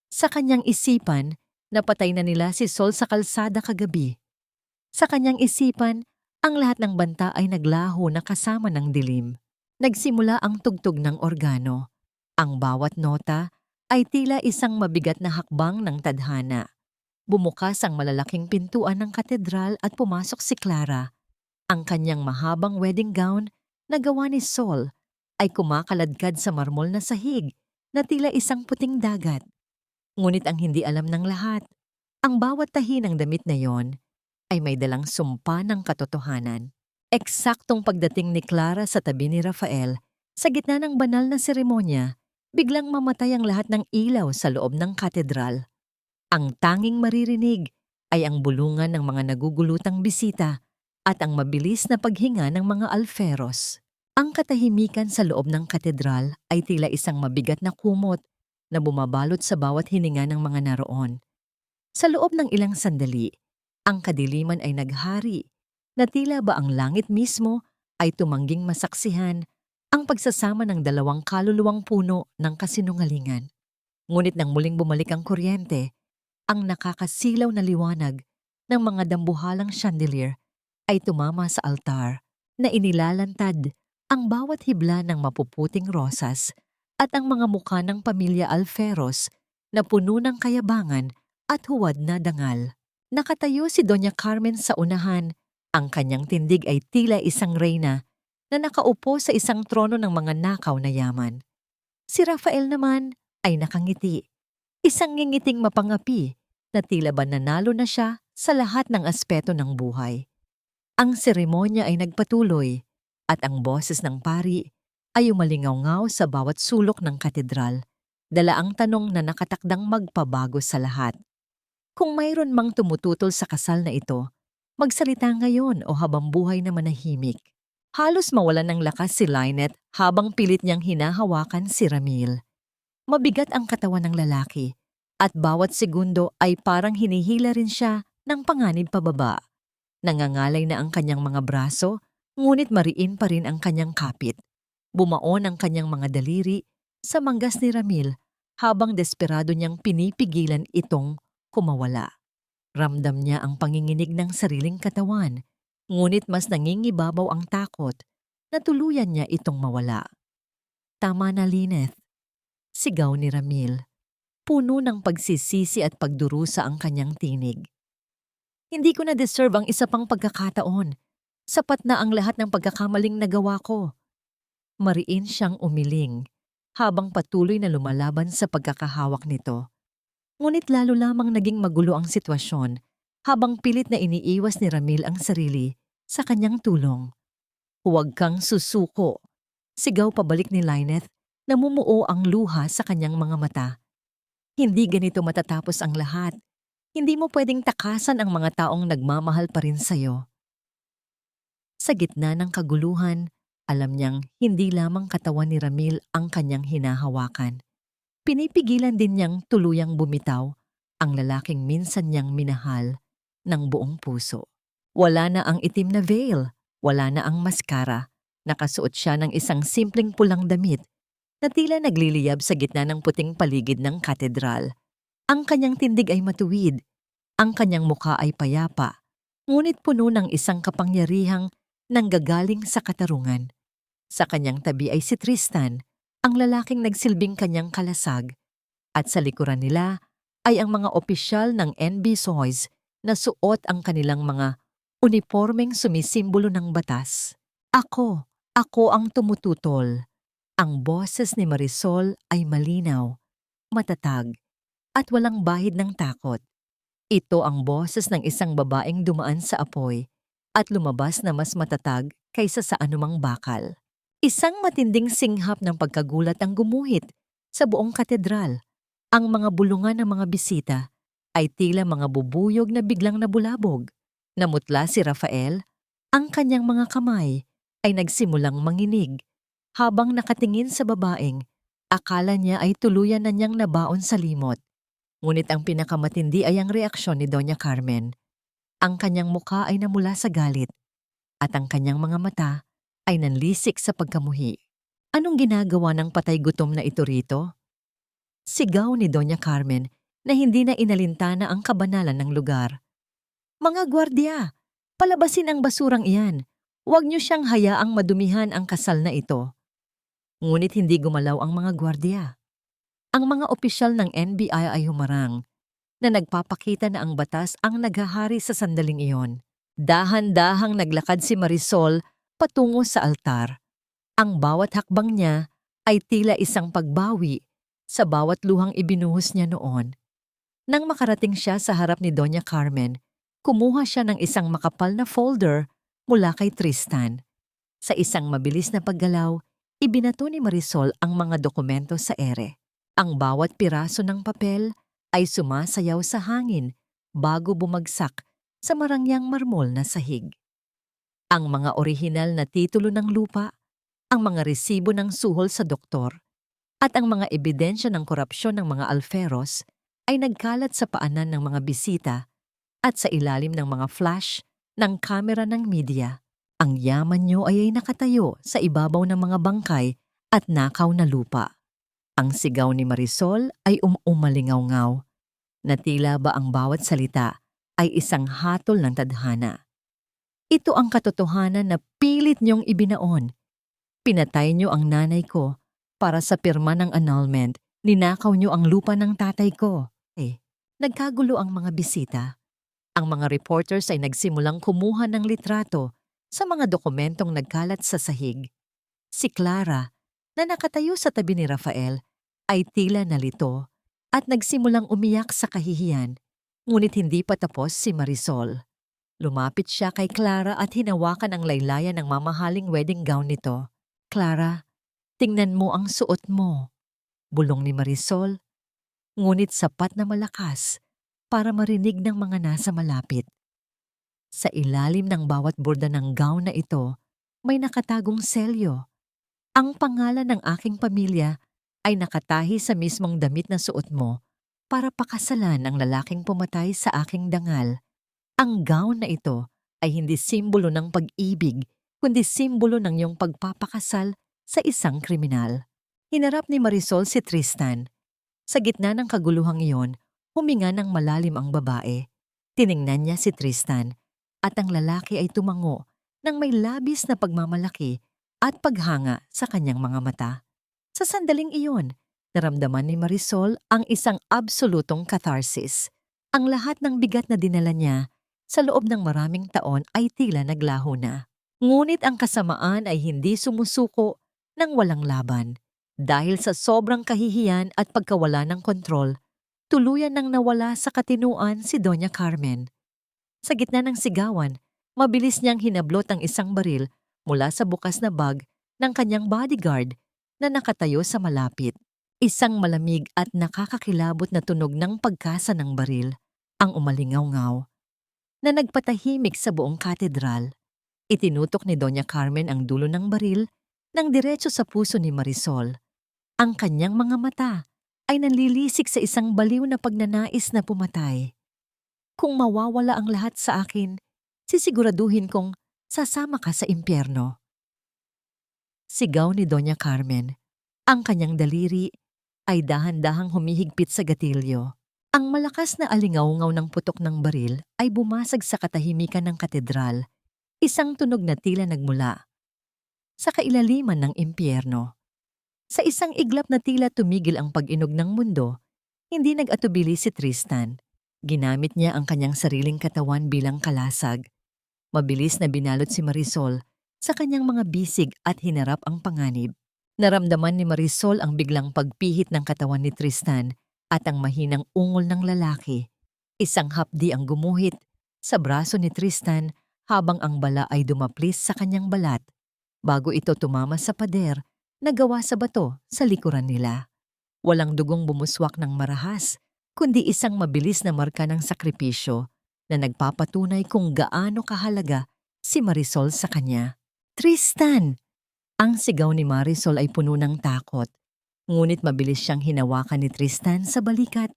Sa kanyang isipan, napatay na nila si Sol sa kalsada kagabi. Sa kanyang isipan, ang lahat ng banta ay naglaho na kasama ng dilim. Nagsimula ang tugtog ng organo. Ang bawat nota ay tila isang mabigat na hakbang ng tadhana. Bumukas ang malalaking pintuan ng katedral at pumasok si Clara. Ang kanyang mahabang wedding gown na gawa ni Sol ay kumakaladkad sa marmol na sahig na tila isang puting dagat. Ngunit ang hindi alam ng lahat, ang bawat tahi ng damit na yon ay may dalang sumpa ng katotohanan. Eksaktong pagdating ni Clara sa tabi ni Rafael, sa gitna ng banal na seremonya, biglang mamatay ang lahat ng ilaw sa loob ng katedral. Ang tanging maririnig ay ang bulungan ng mga nagugulutang bisita at ang mabilis na paghinga ng mga alferos. Ang katahimikan sa loob ng katedral ay tila isang mabigat na kumot na bumabalot sa bawat hininga ng mga naroon. Sa loob ng ilang sandali, ang kadiliman ay naghari na tila ba ang langit mismo ay tumangging masaksihan ang pagsasama ng dalawang kaluluwang puno ng kasinungalingan. Ngunit nang muling bumalik ang kuryente, ang nakakasilaw na liwanag ng mga dambuhalang chandelier ay tumama sa altar na inilalantad ang bawat hibla ng mapuputing rosas at ang mga mukha ng pamilya Alferos na puno ng kayabangan at huwad na dangal. Nakatayo si Doña Carmen sa unahan. Ang kanyang tindig ay tila isang reyna na nakaupo sa isang trono ng mga nakaw na yaman. Si Rafael naman ay nakangiti. Isang ngingiting mapangapi na tila ba nanalo na siya sa lahat ng aspeto ng buhay. Ang seremonya ay nagpatuloy at ang boses ng pari ay umalingaw-ngaw sa bawat sulok ng katedral, dala ang tanong na nakatakdang magpabago sa lahat. Kung mayroon mang tumututol sa kasal na ito, magsalita ngayon o habang buhay na manahimik. Halos mawalan ng lakas si Lynette habang pilit niyang hinahawakan si Ramil. Mabigat ang katawan ng lalaki at bawat segundo ay parang hinihila rin siya ng panganib pababa. Nangangalay na ang kanyang mga braso, ngunit mariin pa rin ang kanyang kapit. Bumaon ang kanyang mga daliri sa manggas ni Ramil habang desperado niyang pinipigilan itong kumawala. Ramdam niya ang panginginig ng sariling katawan, ngunit mas nangingibabaw ang takot na tuluyan niya itong mawala. Tama na, Lynette, sigaw ni Ramil. Puno ng pagsisisi at pagdurusa ang kanyang tinig. Hindi ko na deserve ang isa pang pagkakataon. Sapat na ang lahat ng pagkakamaling nagawa ko. Mariin siyang umiling habang patuloy na lumalaban sa pagkakahawak nito. Ngunit lalo lamang naging magulo ang sitwasyon habang pilit na iniiwas ni Ramil ang sarili sa kanyang tulong. Huwag kang susuko. Sigaw pabalik ni Lynette na mumuo ang luha sa kanyang mga mata. Hindi ganito matatapos ang lahat. Hindi mo pwedeng takasan ang mga taong nagmamahal pa rin sa'yo. Sa gitna ng kaguluhan, alam niyang hindi lamang katawan ni Ramil ang kanyang hinahawakan. Pinipigilan din niyang tuluyang bumitaw ang lalaking minsan niyang minahal ng buong puso. Wala na ang itim na veil, wala na ang maskara. Nakasuot siya ng isang simpleng pulang damit na tila nagliliyab sa gitna ng puting paligid ng katedral. Ang kanyang tindig ay matuwid, ang kanyang mukha ay payapa, ngunit puno ng isang kapangyarihang nanggagaling sa katarungan. Sa kanyang tabi ay si Tristan, ang lalaking nagsilbing kanyang kalasag, at sa likuran nila ay ang mga opisyal ng NB Soys na suot ang kanilang mga unipormeng sumisimbolo ng batas. Ako ang tumututol. Ang boses ni Marisol ay malinaw, matatag, at walang bahid ng takot. Ito ang boses ng isang babaeng dumaan sa apoy at lumabas na mas matatag kaysa sa anumang bakal. Isang matinding singhap ng pagkagulat ang gumuhit sa buong katedral. Ang mga bulungan ng mga bisita ay tila mga bubuyog na biglang nabulabog. Namutla si Rafael, ang kanyang mga kamay ay nagsimulang manginig. Habang nakatingin sa babaeng, akala niya ay tuluyan na niyang nabaon sa limot. Ngunit ang pinakamatindi ay ang reaksyon ni Doña Carmen. Ang kanyang mukha ay namula sa galit at ang kanyang mga mata ay nanlisik sa pagkamuhi. Anong ginagawa ng patay gutom na ito rito? Sigaw ni Doña Carmen na hindi na inalintana ang kabanalan ng lugar. Mga gwardiya, palabasin ang basurang iyan. Huwag niyo siyang hayaang madumihan ang kasal na ito. Ngunit hindi gumalaw ang mga gwardiya. Ang mga opisyal ng NBI ay humarang na nagpapakita na ang batas ang naghahari sa sandaling iyon. Dahan-dahang naglakad si Marisol patungo sa altar. Ang bawat hakbang niya ay tila isang pagbawi sa bawat luhang ibinuhos niya noon. Nang makarating siya sa harap ni Doña Carmen, kumuha siya ng isang makapal na folder mula kay Tristan. Sa isang mabilis na paggalaw, ibinato ni Marisol ang mga dokumento sa ere. Ang bawat piraso ng papel ay sumasayaw sa hangin bago bumagsak sa marangyang marmol na sahig. Ang mga orihinal na titulo ng lupa, ang mga resibo ng suhol sa doktor, at ang mga ebidensya ng korupsyon ng mga alferos ay nagkalat sa paanan ng mga bisita at sa ilalim ng mga flash ng kamera ng media. Ang yaman niyo ay nakatayo sa ibabaw ng mga bangkay at nakaw na lupa. Ang sigaw ni Marisol ay umalingaw-ngaw, na tila ba ang bawat salita ay isang hatol ng tadhana. Ito ang katotohanan na pilit niyong ibinaon. Pinatay niyo ang nanay ko para sa pirma ng annulment. Ninakaw niyo ang lupa ng tatay ko. Nagkagulo ang mga bisita. Ang mga reporters ay nagsimulang kumuha ng litrato sa mga dokumentong nagkalat sa sahig. Si Clara, na nakatayo sa tabi ni Rafael, ay tila nalito at nagsimulang umiyak sa kahihiyan, ngunit hindi pa tapos si Marisol. Lumapit siya kay Clara at hinawakan ang laylayan ng mamahaling wedding gown nito. "Clara, tingnan mo ang suot mo," bulong ni Marisol, ngunit sapat na malakas para marinig ng mga nasa malapit. Sa ilalim ng bawat borda ng gown na ito, may nakatagong selyo. Ang pangalan ng aking pamilya ay nakatahi sa mismong damit na suot mo para pakasalan ang lalaking pumatay sa aking dangal. Ang gown na ito ay hindi simbolo ng pag-ibig, kundi simbolo ng iyong pagpapakasal sa isang kriminal. Hinarap ni Marisol si Tristan. Sa gitna ng kaguluhang iyon, huminga ng malalim ang babae. Tiningnan niya si Tristan at ang lalaki ay tumango ng may labis na pagmamalaki at paghanga sa kanyang mga mata. Sa sandaling iyon, naramdaman ni Marisol ang isang absolutong catharsis. Ang lahat ng bigat na dinala niya sa loob ng maraming taon ay tila naglaho na. Ngunit ang kasamaan ay hindi sumusuko ng walang laban. Dahil sa sobrang kahihiyan at pagkawala ng kontrol, tuluyan nang nawala sa katinuan si Doña Carmen. Sa gitna ng sigawan, mabilis niyang hinablot ang isang baril mula sa bukas na bag ng kanyang bodyguard na nakatayo sa malapit. Isang malamig at nakakakilabot na tunog ng pagkasa ng baril ang umalingaw-ngaw na nagpatahimik sa buong katedral. Itinutok ni Doña Carmen ang dulo ng baril nang diretso sa puso ni Marisol. Ang kanyang mga mata ay nanlilisik sa isang baliw na pagnanais na pumatay. "Kung mawawala ang lahat sa akin, sisiguraduhin kong sasama ka sa impyerno." Sigaw ni Doña Carmen. Ang kanyang daliri ay dahan-dahang humihigpit sa gatilyo. Ang malakas na alingaw-ngaw ng putok ng baril ay bumasag sa katahimikan ng katedral, isang tunog na tila nagmula sa kailaliman ng impyerno. Sa isang iglap na tila tumigil ang pag-inog ng mundo, hindi nag-atubili si Tristan. Ginamit niya ang kanyang sariling katawan bilang kalasag. Mabilis na binalot si Marisol sa kanyang mga bisig at hinarap ang panganib. Naramdaman ni Marisol ang biglang pagpihit ng katawan ni Tristan at ang mahinang ungol ng lalaki. Isang hapdi ang gumuhit sa braso ni Tristan habang ang bala ay dumaplis sa kanyang balat bago ito tumama sa pader na gawa sa bato sa likuran nila. Walang dugong bumuswak ng marahas, kundi isang mabilis na marka ng sakripisyo na nagpapatunay kung gaano kahalaga si Marisol sa kanya. "Tristan!" Ang sigaw ni Marisol ay puno ng takot, ngunit mabilis siyang hinawakan ni Tristan sa balikat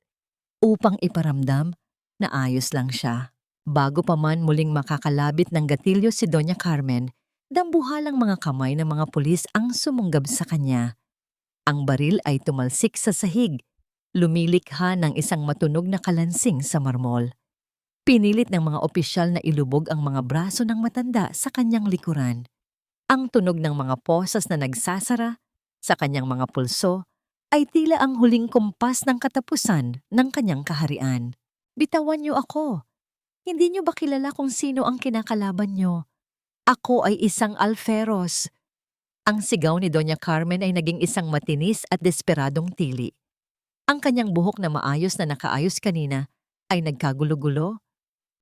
upang iparamdam na ayos lang siya. Bago pa man muling makakalabit ng gatilyo si Doña Carmen, dambuhalang mga kamay ng mga pulis ang sumunggab sa kanya. Ang baril ay tumalsik sa sahig, lumilikha ng isang matunog na kalansing sa marmol. Pinilit ng mga opisyal na ilubog ang mga braso ng matanda sa kanyang likuran. Ang tunog ng mga posas na nagsasara sa kanyang mga pulso ay tila ang huling kumpas ng katapusan ng kanyang kaharian. "Bitawan niyo ako. Hindi niyo ba kilala kung sino ang kinakalaban niyo? Ako ay isang alferos." Ang sigaw ni Doña Carmen ay naging isang matinis at desperadong tili. Ang kanyang buhok na maayos na nakaayos kanina ay nagkagulo-gulo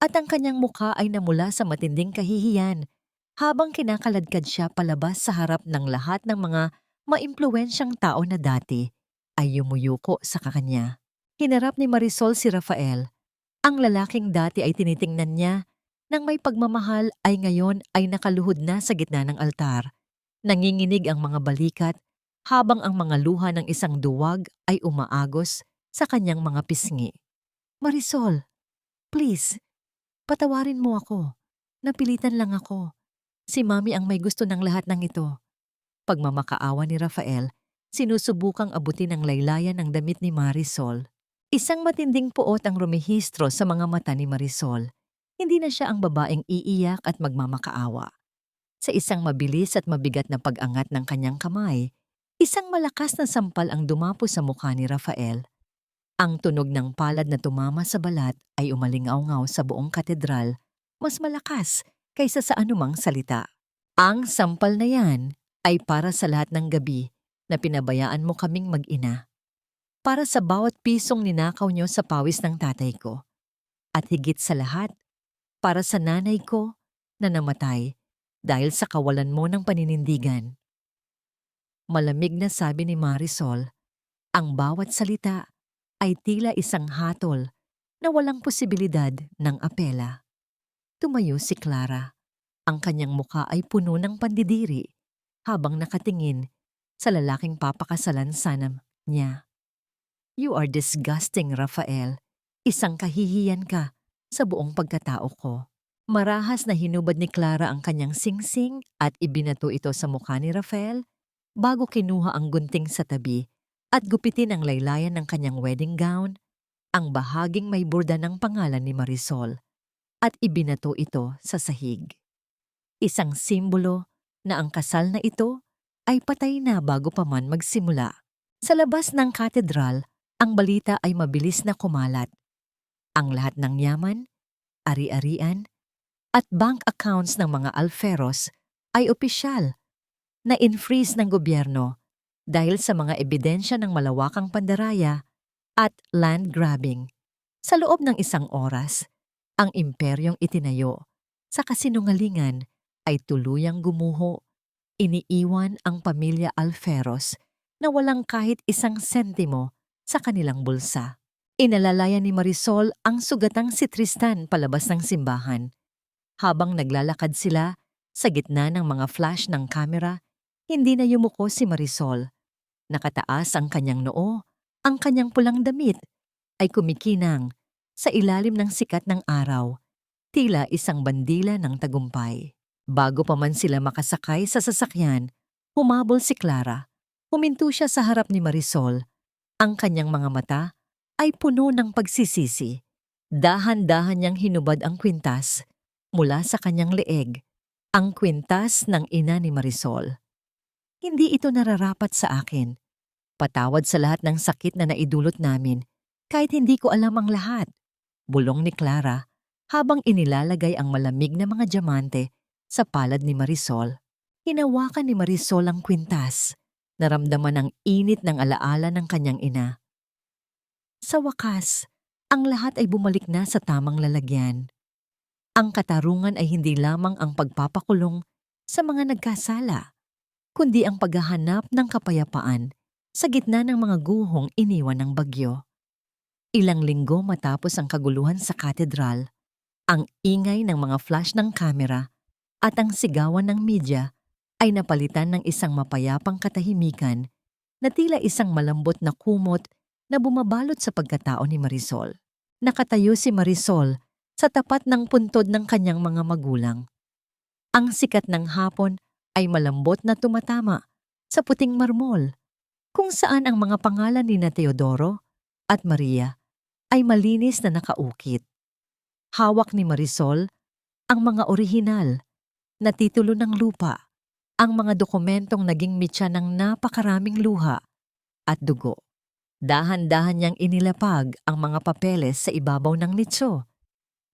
at ang kanyang mukha ay namula sa matinding kahihiyan Habang kinakaladkad siya palabas sa harap ng lahat ng mga maimpluwensyang tao na dati, ay yumuyuko sa kanya. Hinarap ni Marisol si Rafael. Ang lalaking dati ay tinitingnan niya nang may pagmamahal ay ngayon ay nakaluhod na sa gitna ng altar. Nanginginig ang mga balikat habang ang mga luha ng isang duwag ay umaagos sa kanyang mga pisngi. Marisol, please, patawarin mo ako. Napilitan lang ako. Si Mami ang may gusto ng lahat ng ito. Pagmamakaawa ni Rafael, sinusubukang abutin ang laylayan ng damit ni Marisol. Isang matinding puot ang rumihistro sa mga mata ni Marisol. Hindi na siya ang babaeng iiyak at magmamakaawa. Sa isang mabilis at mabigat na pag-angat ng kanyang kamay, isang malakas na sampal ang dumapo sa mukha ni Rafael. Ang tunog ng palad na tumama sa balat ay umalingaw-ngaw sa buong katedral, mas malakas kaysa sa anumang salita. Ang sampal na yan ay para sa lahat ng gabi na pinabayaan mo kaming mag-ina. Para sa bawat pisong ninakaw nyo sa pawis ng tatay ko. At higit sa lahat, para sa nanay ko na namatay dahil sa kawalan mo ng paninindigan. Malamig na sabi ni Marisol, ang bawat salita ay tila isang hatol na walang posibilidad ng apela. Tumayo si Clara. Ang kanyang muka ay puno ng pandidiri habang nakatingin sa lalaking papakasalan sana niya. You are disgusting, Rafael. Isang kahihiyan ka sa buong pagkatao ko. Marahas na hinubad ni Clara ang kanyang singsing at ibinato ito sa mukha ni Rafael bago kinuha ang gunting sa tabi at gupitin ang laylayan ng kanyang wedding gown, ang bahaging may burda ng pangalan ni Marisol, at ibinato ito sa sahig. Isang simbolo na ang kasal na ito ay patay na bago pa man magsimula. Sa labas ng katedral, ang balita ay mabilis na kumalat. Ang lahat ng yaman, ari-arian, at bank accounts ng mga Alferos ay opisyal na in-freeze ng gobyerno dahil sa mga ebidensya ng malawakang pandaraya at land grabbing. Sa loob ng isang oras, ang imperyong itinayo sa kasinungalingan ay tuluyang gumuho. Iniiwan ang pamilya Alferos na walang kahit isang sentimo sa kanilang bulsa. Inalalayan ni Marisol ang sugatang si Tristan palabas ng simbahan. Habang naglalakad sila sa gitna ng mga flash ng kamera, hindi na yumuko si Marisol. Nakataas ang kanyang noo, ang kanyang pulang damit ay kumikinang sa ilalim ng sikat ng araw, tila isang bandila ng tagumpay. Bago pa man sila makasakay sa sasakyan, humabol si Clara. Huminto siya sa harap ni Marisol. Ang kanyang mga mata ay puno ng pagsisisi. Dahan-dahan niyang hinubad ang kwintas mula sa kanyang leeg, ang kwintas ng ina ni Marisol. Hindi ito nararapat sa akin. Patawad sa lahat ng sakit na naidulot namin, kahit hindi ko alam ang lahat. Bulong ni Clara habang inilalagay ang malamig na mga diamante sa palad ni Marisol. Hinawakan ni Marisol ang kwintas. Naramdaman ang init ng alaala ng kanyang ina. Sa wakas, ang lahat ay bumalik na sa tamang lalagyan. Ang katarungan ay hindi lamang ang pagpapakulong sa mga nagkasala, kundi ang paghahanap ng kapayapaan sa gitna ng mga guhong iniwan ng bagyo. Ilang linggo matapos ang kaguluhan sa katedral, ang ingay ng mga flash ng kamera at ang sigawan ng media ay napalitan ng isang mapayapang katahimikan na tila isang malambot na kumot na bumabalot sa pagkatao ni Marisol. Nakatayo si Marisol sa tapat ng puntod ng kanyang mga magulang. Ang sikat ng hapon ay malambot na tumatama sa puting marmol, kung saan ang mga pangalan ni Teodoro at Maria ay malinis na nakaukit. Hawak ni Marisol ang mga orihinal na titulo ng lupa, ang mga dokumentong naging mitya ng napakaraming luha at dugo. Dahan-dahan niyang inilapag ang mga papeles sa ibabaw ng nitso.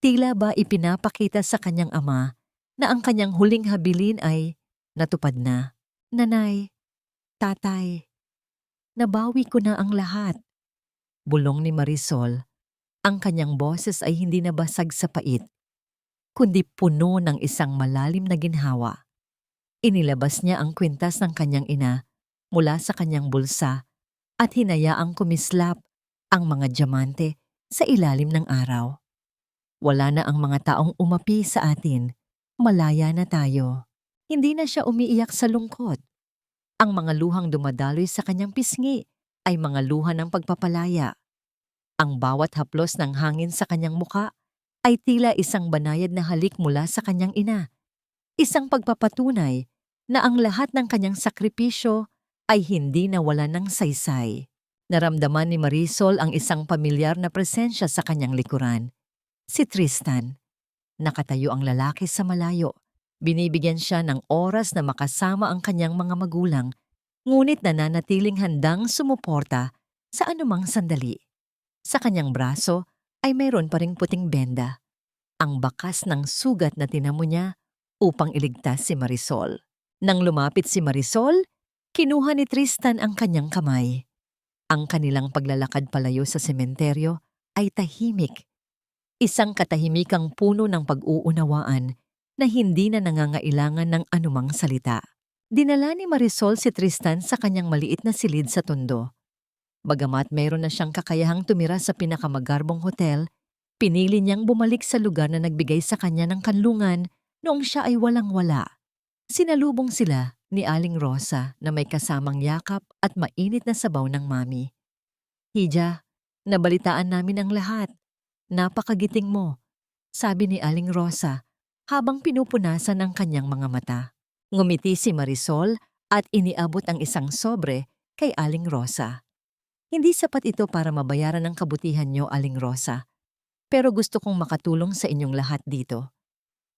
Tila ba ipinapakita sa kanyang ama na ang kanyang huling habilin ay natupad na. Nanay, tatay, nabawi ko na ang lahat. Bulong ni Marisol. Ang kanyang boses ay hindi nabasag sa pait. kundi puno ng isang malalim na ginhawa. Inilabas niya ang kwintas ng kanyang ina mula sa kanyang bulsa at hinayaang kumislap ang mga diamante sa ilalim ng araw. Wala na ang mga taong umapi sa atin. Malaya na tayo. Hindi na siya umiiyak sa lungkot. Ang mga luhang dumadaloy sa kanyang pisngi ay mga luha ng pagpapalaya. Ang bawat haplos ng hangin sa kanyang muka ay tila isang banayad na halik mula sa kanyang ina. Isang pagpapatunay na ang lahat ng kanyang sakripisyo ay hindi nawala ng saysay. Naramdaman ni Marisol ang isang pamilyar na presensya sa kanyang likuran. Si Tristan. Nakatayo ang lalaki sa malayo. Binibigyan siya ng oras na makasama ang kanyang mga magulang, ngunit nananatiling handang sumuporta sa anumang sandali. Sa kanyang braso ay mayroon pa ring puting benda, ang bakas ng sugat na tinamo niya upang iligtas si Marisol. Nang lumapit si Marisol, kinuha ni Tristan ang kanyang kamay. Ang kanilang paglalakad palayo sa sementeryo ay tahimik. Isang katahimikang puno ng pag-uunawaan na hindi na nangangailangan ng anumang salita. Dinala ni Marisol si Tristan sa kanyang maliit na silid sa Tondo. Bagamat mayroon na siyang kakayahang tumira sa pinakamagarbong hotel, pinili niyang bumalik sa lugar na nagbigay sa kanya ng kanlungan noong siya ay walang-wala. Sinalubong sila ni Aling Rosa na may kasamang yakap at mainit na sabaw ng mami. "Hija, nabalitaan namin ang lahat. Napakagiting mo," sabi ni Aling Rosa habang pinupunasan ang kanyang mga mata. Ngumiti si Marisol at iniabot ang isang sobre kay Aling Rosa. "Hindi sapat ito para mabayaran ang kabutihan niyo, Aling Rosa. Pero gusto kong makatulong sa inyong lahat dito.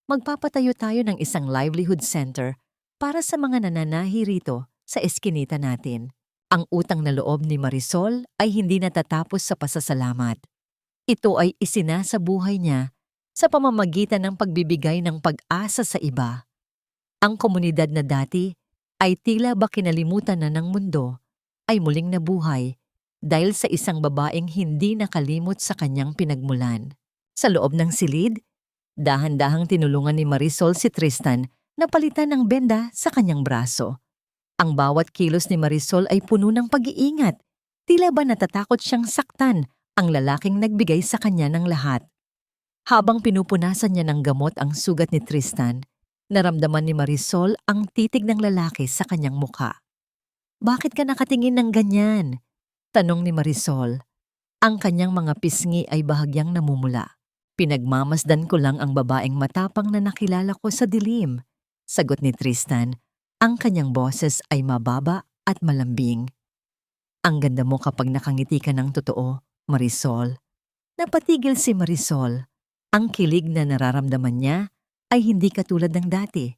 Magpapatayo tayo ng isang livelihood center para sa mga nananahi rito sa eskinita natin." Ang utang na loob ni Marisol ay hindi natatapos sa pasasalamat. Ito ay isinasa buhay niya sa pamamagitan ng pagbibigay ng pag-asa sa iba. Ang komunidad na dati ay tila ba kinalimutan na ng mundo ay muling nabuhay dahil sa isang babaeng hindi nakalimot sa kanyang pinagmulan. Sa loob ng silid, dahan-dahang tinulungan ni Marisol si Tristan na palitan ng benda sa kanyang braso. Ang bawat kilos ni Marisol ay puno ng pag-iingat. Tila ba natatakot siyang saktan ang lalaking nagbigay sa kanya ng lahat. Habang pinupunasan niya ng gamot ang sugat ni Tristan, naramdaman ni Marisol ang titig ng lalaki sa kanyang mukha. "Bakit ka nakatingin ng ganyan?" tanong ni Marisol. Ang kanyang mga pisngi ay bahagyang namumula. "Pinagmamasdan ko lang ang babaeng matapang na nakilala ko sa dilim," sagot ni Tristan. Ang kanyang boses ay mababa at malambing. "Ang ganda mo kapag nakangiti ka ng totoo, Marisol." Napatigil si Marisol. Ang kilig na nararamdaman niya ay hindi katulad ng dati.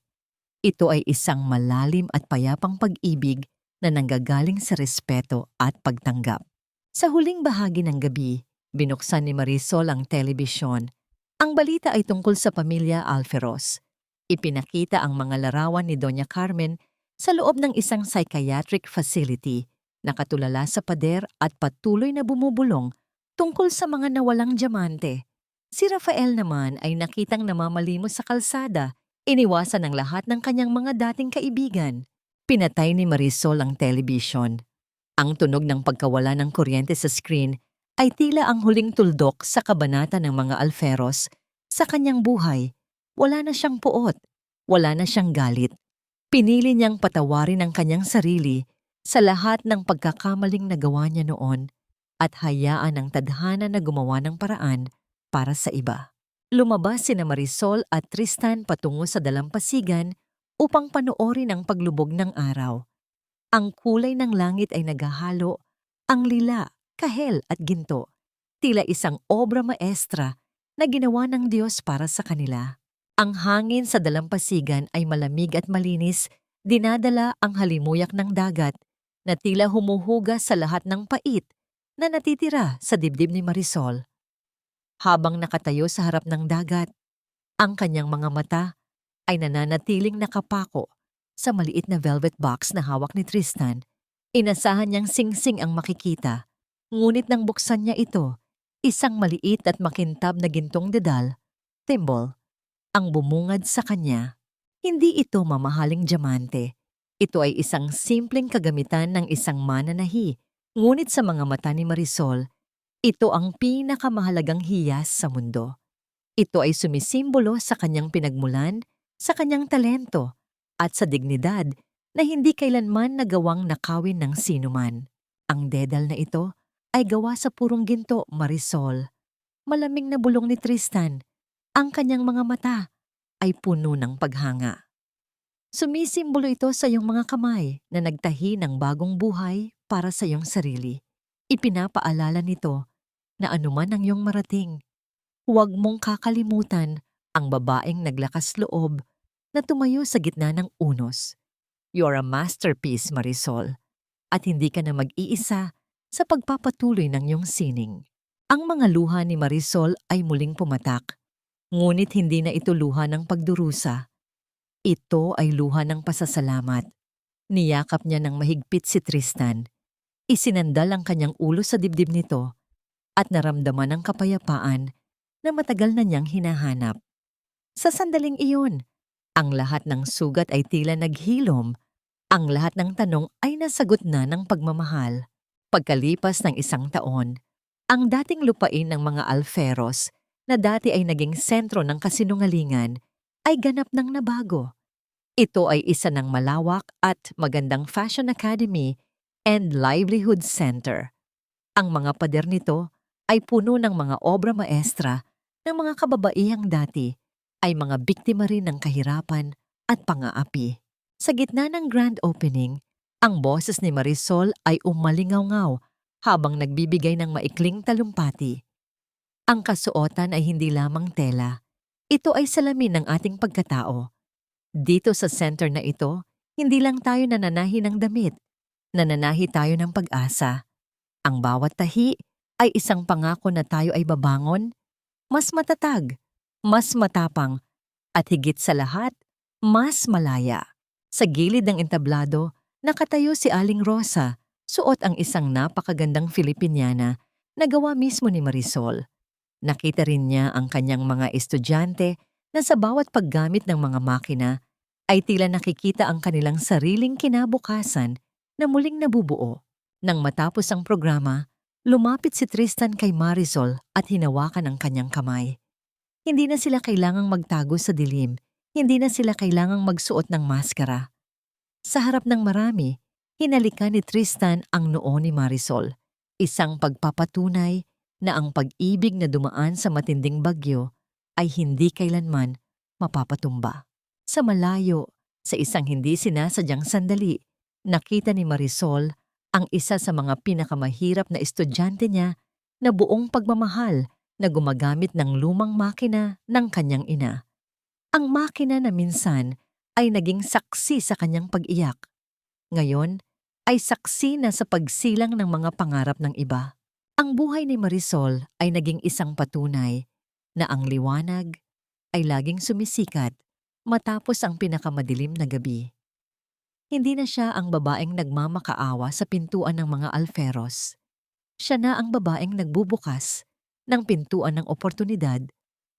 Ito ay isang malalim at payapang pag-ibig na nanggagaling sa respeto at pagtanggap. Sa huling bahagi ng gabi, binuksan ni Marisol ang telebisyon. Ang balita ay tungkol sa pamilya Alferos. Ipinakita ang mga larawan ni Doña Carmen sa loob ng isang psychiatric facility, nakatulala sa pader at patuloy na bumubulong tungkol sa mga nawalang diamante. Si Rafael naman ay nakitang namamalimos sa kalsada, iniwasan ng lahat ng kanyang mga dating kaibigan. Pinatay ni Marisol ang television. Ang tunog ng pagkawala ng kuryente sa screen ay tila ang huling tuldok sa kabanata ng mga Alferos. Sa kanyang buhay, wala na siyang puot, wala na siyang galit. Pinili niyang patawarin ang kanyang sarili sa lahat ng pagkakamaling nagawa niya noon at hayaan ang tadhana na gumawa ng paraan para sa iba. Lumabas sina Marisol at Tristan patungo sa dalampasigan upang panoorin ang paglubog ng araw. Ang kulay ng langit ay naghahalo, ang lila, kahel at ginto. Tila isang obra maestra na ginawa ng Diyos para sa kanila. Ang hangin sa dalampasigan ay malamig at malinis, dinadala ang halimuyak ng dagat na tila humuhugas sa lahat ng pait na natitira sa dibdib ni Marisol. Habang nakatayo sa harap ng dagat, ang kanyang mga mata ay nananatiling nakapako sa maliit na velvet box na hawak ni Tristan. Inasahan niyang singsing ang makikita, ngunit nang buksan niya ito, isang maliit at makintab na gintong dedal, timbol, ang bumungad sa kanya. Hindi ito mamahaling diamante. Ito ay isang simpleng kagamitan ng isang mananahi. Ngunit sa mga mata ni Marisol, ito ang pinakamahalagang hiyas sa mundo. Ito ay sumisimbolo sa kanyang pinagmulan, sa kanyang talento, at sa dignidad na hindi kailanman nagawang nakawin ng sinuman. Ang dedal na ito ay gawa sa purong ginto, Marisol. Malamig na bulong ni Tristan. Ang kanyang mga mata ay puno ng paghanga. Sumisimbolo ito sa iyong mga kamay na nagtahi ng bagong buhay para sa iyong sarili. Ipinapaalala nito na anuman ang iyong marating, huwag mong kakalimutan ang babaeng naglakas loob na tumayo sa gitna ng unos. You are a masterpiece, Marisol, at hindi ka na mag-iisa sa pagpapatuloy ng iyong sining. Ang mga luha ni Marisol ay muling pumatak, ngunit hindi na ito luha ng pagdurusa. Ito ay luha ng pasasalamat. Niyakap niya ng mahigpit si Tristan. Isinandal ang kanyang ulo sa dibdib nito at naramdaman ang kapayapaan na matagal na niyang hinahanap. Sa sandaling iyon, ang lahat ng sugat ay tila naghilom. Ang lahat ng tanong ay nasagot na ng pagmamahal. Pagkalipas ng 1 taon, ang dating lupain ng mga Alferos na dati ay naging sentro ng kasinungalingan ay ganap ng nabago. Ito ay isa ng malawak at magandang fashion academy and livelihood center. Ang mga pader nito ay puno ng mga obra maestra ng mga kababaihang dati ay mga biktima rin ng kahirapan at pang-aapi. Sa gitna ng grand opening, ang boses ni Marisol ay umalingaw-ngaw habang nagbibigay ng maikling talumpati. Ang kasuotan ay hindi lamang tela. Ito ay salamin ng ating pagkatao. Dito sa center na ito, hindi lang tayo nananahi ng damit, nananahi tayo ng pag-asa. Ang bawat tahi ay isang pangako na tayo ay babangon, mas matatag, mas matapang, at higit sa lahat, mas malaya. Sa gilid ng entablado, nakatayo si Aling Rosa, suot ang isang napakagandang Filipiniana na gawa mismo ni Marisol. Nakita rin niya ang kanyang mga estudyante na sa bawat paggamit ng mga makina ay tila nakikita ang kanilang sariling kinabukasan na muling nabubuo. Nang matapos ang programa, lumapit si Tristan kay Marisol at hinawakan ang kanyang kamay. Hindi na sila kailangang magtago sa dilim, hindi na sila kailangang magsuot ng maskara. Sa harap ng marami, hinalikan ni Tristan ang noo ni Marisol, isang pagpapatunay na ang pag-ibig na dumaan sa matinding bagyo ay hindi kailanman mapapatumba. Sa malayo, sa isang hindi sinasadyang sandali, nakita ni Marisol ang isa sa mga pinakamahirap na estudyante niya na buong pagmamahal na gumagamit ng lumang makina ng kanyang ina. Ang makina na minsan ay naging saksi sa kanyang pag-iyak. Ngayon ay saksi na sa pagsilang ng mga pangarap ng iba. Ang buhay ni Marisol ay naging isang patunay na ang liwanag ay laging sumisikat matapos ang pinakamadilim na gabi. Hindi na siya ang babaeng nagmamakaawa sa pintuan ng mga Alferos. Siya na ang babaeng nagbubukas ng pintuan ng oportunidad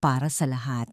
para sa lahat.